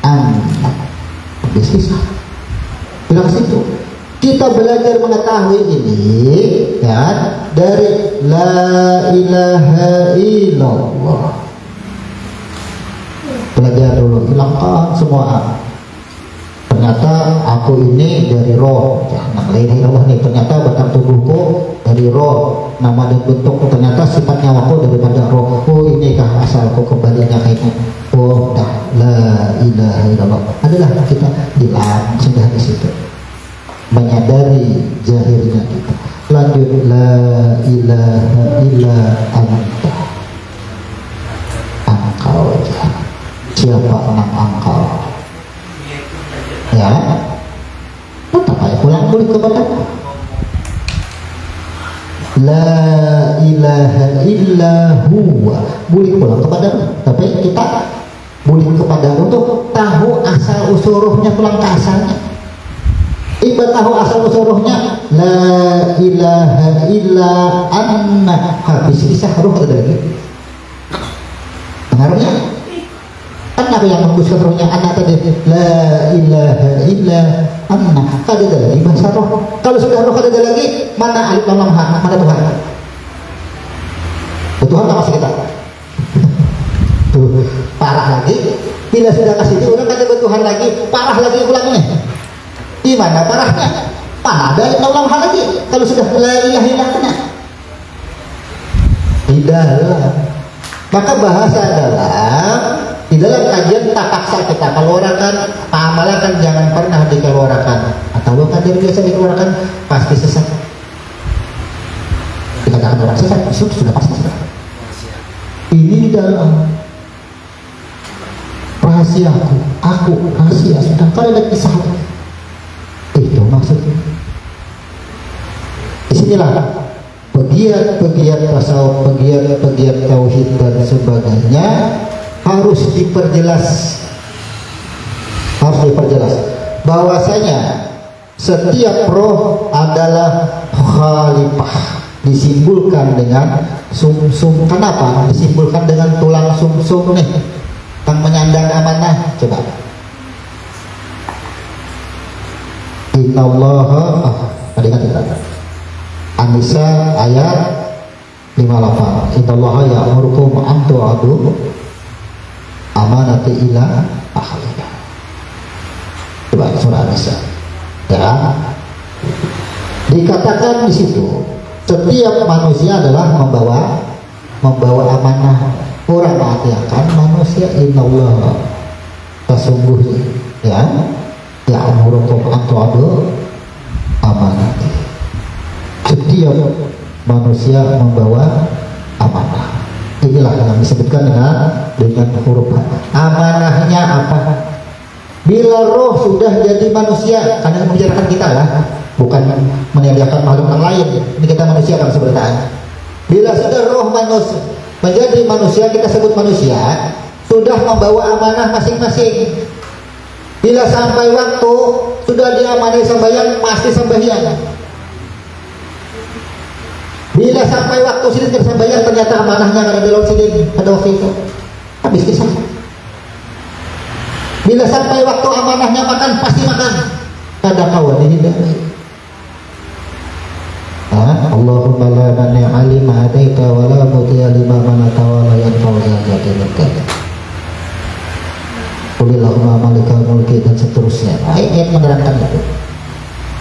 anta. Berpisah. Bilang situ. Kita belajar mengetahui ini kan dari la ilaha illallah. Belajar dulu, hilangkan semua. Ternyata aku ini dari roh, nah lain Allah nih. Ternyata batang tubuhku dari roh, nama dan bentuk. Ternyata sifat nyawaku daripada roh. Oh inikah asalku kembalinya kayak oh dah la ilaha illallah. Adalah kita hilang sudah di situ. Menyadari jahilnya kita. Lanjut la ilaha illa anta. Engkau aja. Siapa anak engkau? Ya, tetap aja pulang balik kepada la ilaha illa huwa. Balik pulang kepada, tapi kita balik kepada untuk tahu asal usulnya, pulang ke asalnya. Ibarat tahu asal usulnya la ilaha illa anna. Habis bisa roh ada lagi. Pengaruhnya apa yang membuskan rohnya anak tadi la ilaha illa anna. Kada ada lagi bahasa roh. Kalau sudah roh kada ada lagi, mana alif lam ha, mana Tuhan? Tuhan tak kasih kita. Tuh, parah lagi. Bila sudah kasih dia orang kada Tuhan lagi, parah lagi ulangnya. Di mana parahnya? Mana ada alif lam ha lagi? Kalau sudah la ilaha illa anna. Tidaklah. Maka bahasa adalah di dalam kajian tak paksa kita keluarkan, amalkan jangan pernah dikeluarkan. Atau kajian biasa dikeluarkan pasti sesat. Dikatakan orang sesat, sudah pasti sesat. Ini di dalam rahasia aku rahasia. Sudah kalau ada kisah itu maksudnya. Disinilah pegiat-pegiat tasawuf, pegiat-pegiat tauhid dan sebagainya harus diperjelas bahwasanya setiap roh adalah khalifah, disimpulkan dengan sum-sum. Kenapa disimpulkan dengan tulang sum-sum nih yang menyandang amanah? Coba innallaha An-Nisa ayat 58. Innallaha ya'murukum an tu'adu amanati ila ahliha. Coba surah An-Nisa. Ya. Dikatakan di situ setiap manusia adalah membawa amanah. Orang mengartikan manusia innallaha, sesungguhnya ya ya'murukum an tu'adu amanati. Setiap manusia membawa amanah. Inilah yang disebutkan dengan huruf H. Amanahnya apa? Bila roh sudah jadi manusia, karena membicarakan kita lah, bukan menyediakan makhluk yang lain. Ini kita manusia kan sebenarnya. Bila sudah roh manusia menjadi manusia, kita sebut manusia, sudah membawa amanah masing-masing. Bila sampai waktu sudah diamani sembahyang, pasti sembahyang. Bila sampai waktu sini tersembahyang, ternyata amanahnya karena belum sini pada waktu itu habis kisah. Bila sampai waktu amanahnya makan, pasti makan. Ada kawan ini dari Allahumma la mani'a lima hadaita wa la mudhi'a lima manata wa la yanfa'u dzal jadil. Qulillahumma malikal mulki dan seterusnya. Ayat menerangkan itu.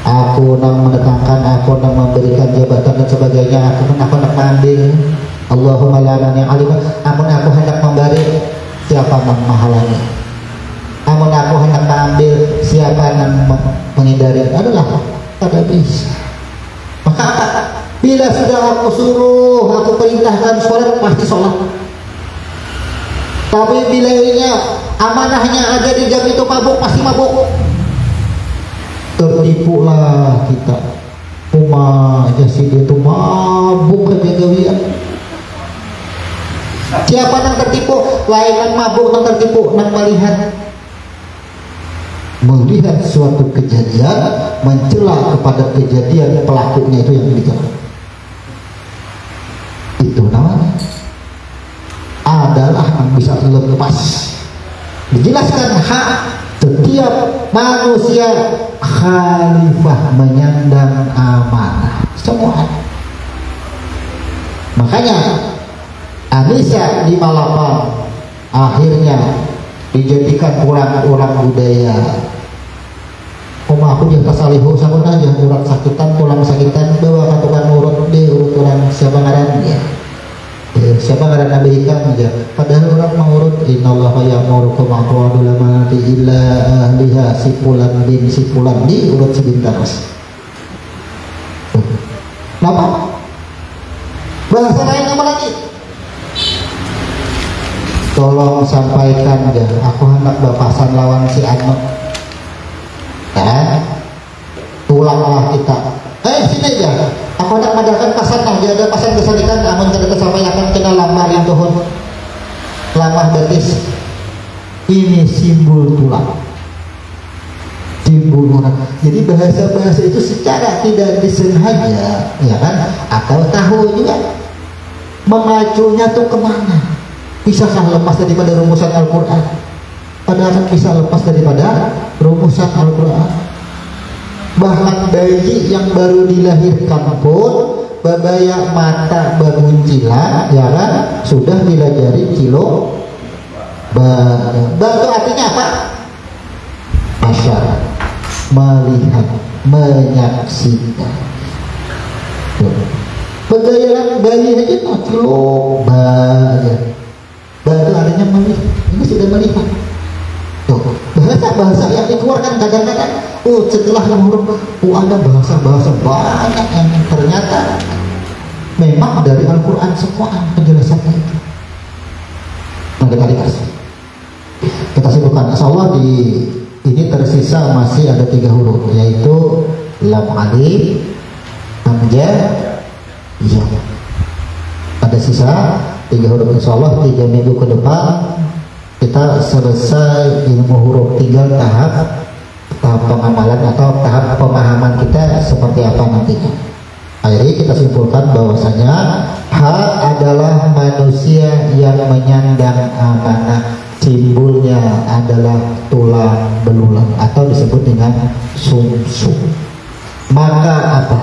Aku nang mendatangkan, aku nang memberikan jabatan dan sebagainya, aku nak mengambil. Allahumma la mani alim. Amun aku hendak memberi, siapa yang menghalangi? Amun aku hendak mengambil, siapa yang menghindari? Adalah pada bisa. Maka apa? Bila sudah aku suruh, aku perintahkan sholat, pasti sholat. Tapi bila amanahnya aja di jam itu mabuk, pasti mabuk. Tertipulah kita. Aja sih dia tuh mabuk kejagawian. Siapa yang tertipu? Lain yang mabuk yang tertipu, yang melihat suatu kejadian, mencela kepada kejadian pelakunya itu yang dicela. Itu namanya adalah yang bisa lepas. Dijelaskan hak setiap manusia khalifah menyandang amanah semua. Makanya Anissa di Malapang akhirnya dijadikan orang budaya. Aku jangan kasalihu sama aja orang sakitan, tulang sakitan bawa katukan urut deh, urut orang siapa ngaran ya. Siapa ngaran Nabi Hikam aja. Padahal orang mau urut innallaha ya'murukum bil ma'ruf illa ahliha sipulan bin sipulan di urut sebentar. Kenapa? Bahasa lain apa lagi? Tolong sampaikan ya, aku hendak bapasan lawan si Anu. Tulanglah kita. Sini aja. Aku hendak madakan pasan lah. Dia ada pasan kesalikan. Amun kada tersampaikan kena lamah rintuhun. Lamah betis. Ini simbol tulang. Simbol orang. Jadi bahasa-bahasa itu secara tidak disengaja, ya kan? Atau tahu juga mengacunya tuh kemana? Bisakah lepas daripada rumusan Al-Quran? Padahal bisa lepas daripada rumusan Al-Quran. Bahkan bayi yang baru dilahirkan pun babaya mata bermunculan, ya kan? Sudah dilajari kilo itu artinya apa? Masyarakat melihat, menyaksikan. Bagaimana bayi aja kilo itu artinya melihat. Ini sudah melihat. Bahasa-bahasa yang dikeluarkan kadang-kadang setelah huruf ada bahasa-bahasa banyak yang ternyata memang dari Al-Quran semua penjelasannya itu. Nah kita sebutkan insyaallah di ini tersisa masih ada 3 huruf, yaitu lam alif, hamzah, ya. Ada sisa 3 huruf, insyaallah 3 minggu ke depan kita selesai ilmu huruf, tinggal tahap pengamalan atau tahap pemahaman kita seperti apa nantinya. Akhirnya kita simpulkan bahwasanya hak adalah manusia yang menyandang amanah. Simbolnya adalah tulang belulang atau disebut dengan sumsum. Maka apa?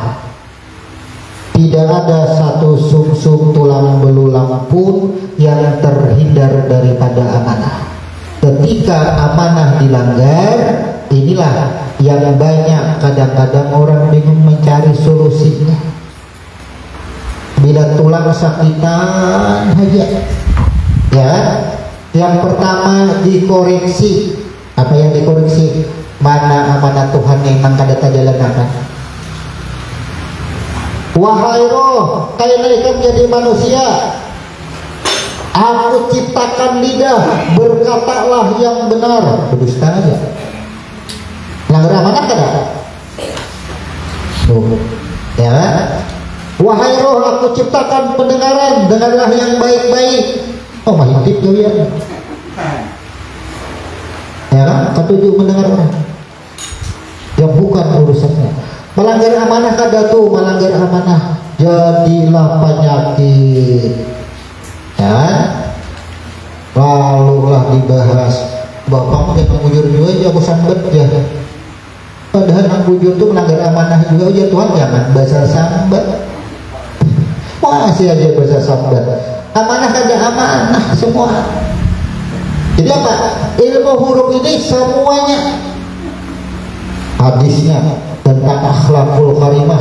Tidak ada satu sumsum tulang belulang pun yang terhindar daripada amanah. Ketika amanah dilanggar, inilah yang banyak kadang-kadang orang bingung mencari solusinya. Bila tulang sakitan aja, ya, yang pertama dikoreksi. Apa yang dikoreksi? Mana amanah Tuhan yang kada tajalanan. Wahai roh, kalian jadi manusia. Aku ciptakan lidah, berkatalah yang benar. Berdusta aja. Langgar amanah kada? Ya kan? Wahai roh, aku ciptakan pendengaran, dengarlah yang baik-baik. Oh, mahitip tuh ya. Ya kan? Ketujuh mendengar orang yang bukan urusannya. Melanggar amanah kada tuh, melanggar amanah jadilah penyakit. Ya kan? Lalulah dibahas. Bapak yang mengujur juga aja bosan bet ya. Padahal yang bujur tuh melanggar amanah juga. Ya Tuhan, jangan bahasa sambat. Masih aja bahasa sambat. Amanah kada amanah semua. Jadi apa? Ilmu huruf ini semuanya, hadisnya tentang akhlakul karimah,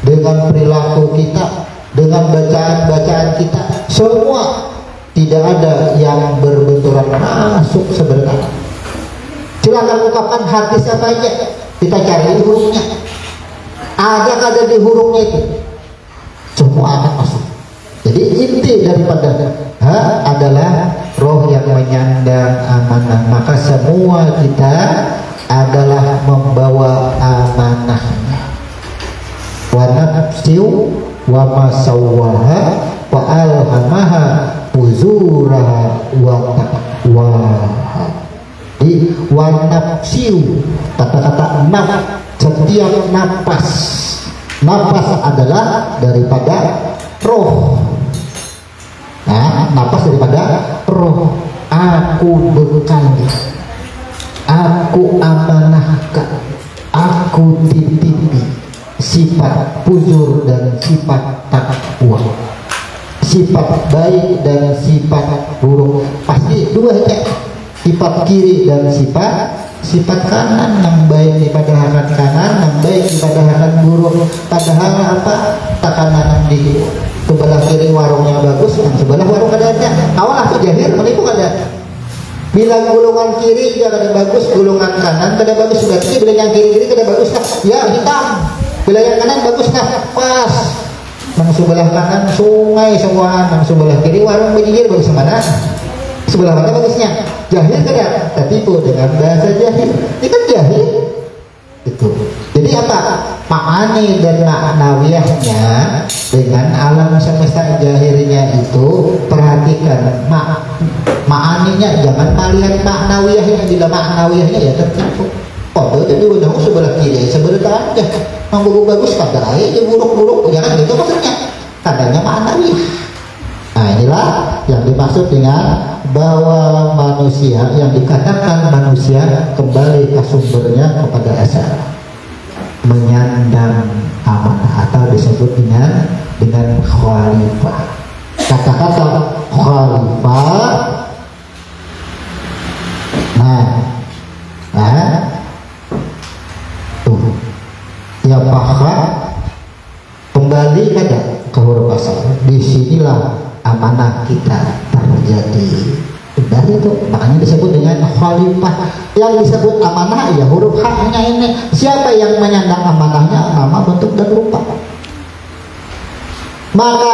dengan perilaku kita, dengan bacaan-bacaan kita, semua tidak ada yang berbenturan masuk sebenarnya. Silakan ungkapkan hadis apa aja, kita cari hurufnya. Ada di hurufnya itu, semua akan masuk. Jadi inti daripada adalah roh yang menyandang amanah. Maka semua kita adalah membawa amanahnya. Wa nafsiu wa ma sawwaha wa alhamaha fujuraha wa taqwaha. Di wa nafsiu, kata-kata nafs, setiap nafas adalah daripada roh. Nah, nafas daripada roh. Aku bekali, aku amanahkan, aku titipi sifat pujur dan sifat takwa, sifat baik dan sifat buruk. Pasti dua ya, sifat kiri dan sifat kanan. Yang baik dipadahakan kanan, yang baik dipadahakan buruk. Padahal apa? Takanan di sebelah kiri warungnya bagus, yang sebelah warung kadanya awal aku jahir menipu kada. Bila gulungan kiri dia kada bagus, gulungan kanan kada bagus. Berarti bila yang kiri kada bagus kah? Ya hitam. Bila yang kanan bagus kah? Pas. Nang sebelah kanan sungai semua, nang sebelah kiri warung bejir bagus mana? Sebelah mana bagusnya? Jahil kada? Tertipu dengan bahasa jahil. Ini kan jahil. Itu. Jadi apa? Ma'ani dan ma'nawiyahnya dengan alam semesta jahilnya itu, perhatikan ma'aninya, jangan melihat ma'nawiyahnya. Bila ma'nawiyahnya ya tertipu. Oh, jadi udah sebelah kiri, sebelah kanan aja. Yang bagus kata aja buruk-buruk, jangan gitu maksudnya. Katanya ma'nawiyah. Nah, inilah yang dimaksud dengan bahwa manusia, yang dikatakan manusia kembali ke sumbernya kepada asal, menyandang amanah, atau disebut dengan khalifah. Kata-kata khalifah, tuh ya paham, kembali kada ke huruf asal. Disinilah amanah kita terjadi. Udah itu, makanya disebut dengan khalifah. Yang disebut amanah ya huruf haknya ini. Siapa yang menyandang amanahnya? Nama, bentuk, dan rupa. Maka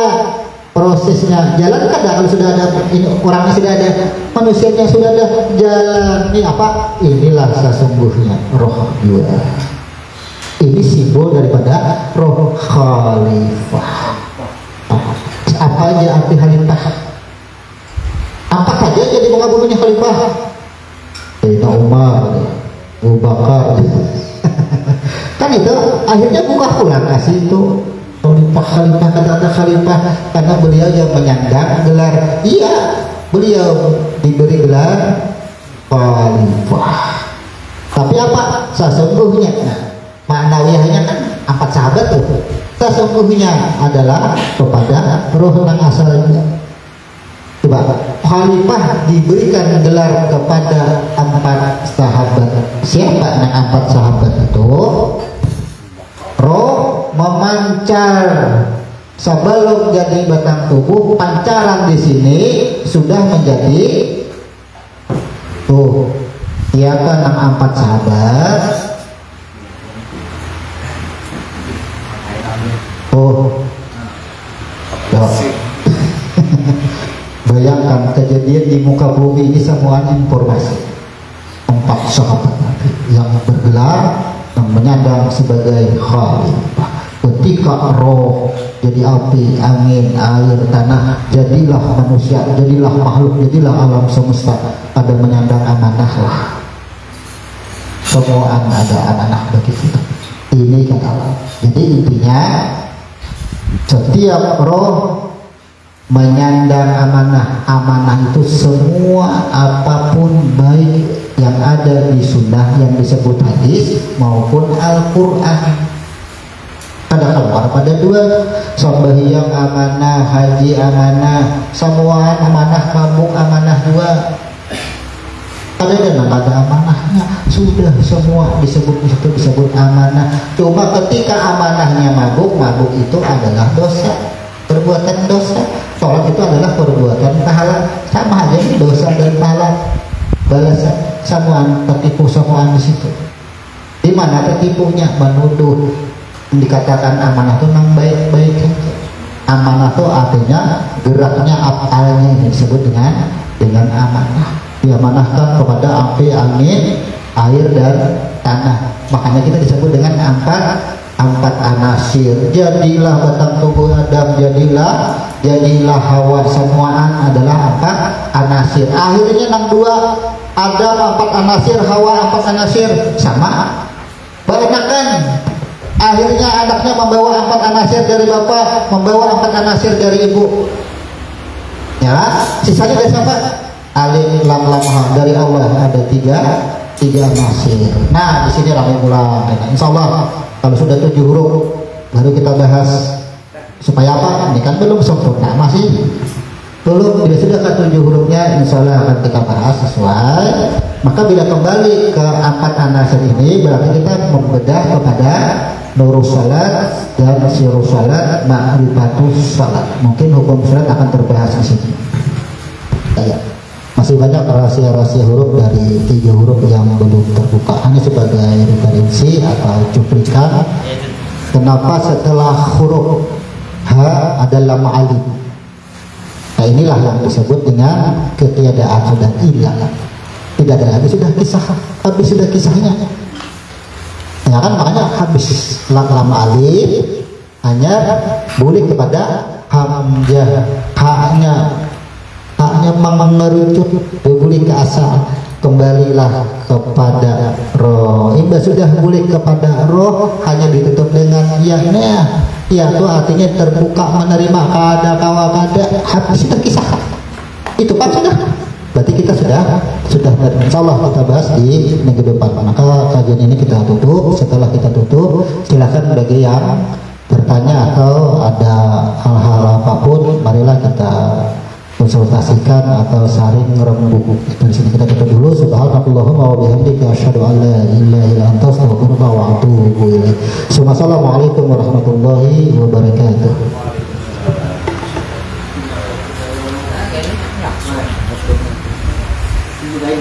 prosesnya jalan kada kalau sudah ada ini, orangnya sudah ada, manusianya sudah ada jalan. Ini apa? Inilah sesungguhnya roh juga. Ini simbol daripada roh khalifah. Apa aja arti khalifah? Apa saja jadi mengabubunya khalifah? Sayyidina Umar, Abu Bakar. Kan itu akhirnya buka Quran kasih itu khalifah, kata-kata khalifah, karena beliau yang menyandang gelar. Iya, beliau diberi gelar khalifah. Tapi apa? Sesungguhnya maknawiyahnya kan 4 sahabat tuh. Sesungguhnya adalah kepada roh yang asalnya. Coba, khalifah diberikan gelar kepada 4 sahabat. Siapa yang 4 sahabat itu? Roh memancar sebelum jadi batang tubuh, pancaran di sini sudah menjadi tuh. Siapa yang 4 sahabat? Bayangkan kejadian di muka bumi ini, semua informasi. 4 sahabat Nabi yang bergelar, yang menyandang sebagai khalifah. Ketika roh jadi api, angin, air, tanah, jadilah manusia, jadilah makhluk, jadilah alam semesta, ada menyandang amanah lah. Semua ada amanah bagi kita. Ini kan alam. Jadi intinya setiap roh menyandang amanah. Amanah itu semua apapun baik yang ada di sunnah, yang disebut hadis maupun Al-Quran. Ada keluar pada 2, sembahyang amanah, haji amanah, semua amanah, mabuk amanah 2. ada amanahnya, sudah semua disebut amanah. Cuma ketika amanahnya mabuk itu adalah dosa, perbuatan dosa. Sholat itu adalah perbuatan pahala, sama aja dosa dan pahala, balasan samuan, tertipu samuan di situ. Di mana tertipunya? Menuduh. Dikatakan amanah itu memang baik-baik saja. Amanah itu artinya geraknya, afalnya disebut dengan amanah. Diamanahkan kepada api, angin, air dan tanah. Makanya kita disebut dengan empat anasir. Jadilah batang tubuh Adam, jadilah Hawa, semuaan adalah empat anasir. Akhirnya 62 Adam 4 anasir, Hawa 4 anasir, sama banyak kan. Akhirnya anaknya membawa 4 anasir dari bapak, membawa 4 anasir dari ibu. Ya, sisanya dari siapa? Alif lam lam ha, dari Allah ada tiga anasir. Nah, di sini ramai pula. Insya Allah kalau sudah 7 huruf baru kita bahas supaya apa? Ini kan belum sempurna, masih belum. Bila sudah ke 7 hurufnya, insya Allah akan kita bahas sesuai. Maka bila kembali ke 4 anasir ini, berarti kita membedah kepada nurus salat dan sirus salat, ma'rifatus salat. Mungkin hukum salat akan terbahas di sini. Ya, masih banyak rahasia-rahasia huruf dari 3 huruf yang belum terbuka. Hanya sebagai referensi atau cuplikan. Kenapa setelah huruf H adalah ma'alif? Nah, inilah yang disebut dengan ketiadaan, sudah hilang, tidak ada lagi, sudah habis sudah kisahnya. Ya kan, makanya habis lam alif, hanya boleh kepada hamzah, haknya mengerucut, boleh ke asal, kembalilah kepada roh. Iba sudah boleh kepada roh, hanya ditutup dengan ya-nya. Ya itu artinya terbuka, menerima kada, habis sudah kisah. Itu kan sudah. Berarti kita sudah insya Allah kita bahas di minggu depan. Maka kajian ini kita tutup. Setelah kita tutup, silakan bagi yang bertanya atau ada hal-hal apapun, marilah kita konsultasikan atau saring rembuk. Itu di sini kita tutup dulu. Subhanallahumma wa bihamdika asyhadu an la ilaha illa anta astaghfiruka wa atubu ilaik. Assalamualaikum warahmatullahi wabarakatuh. Baik,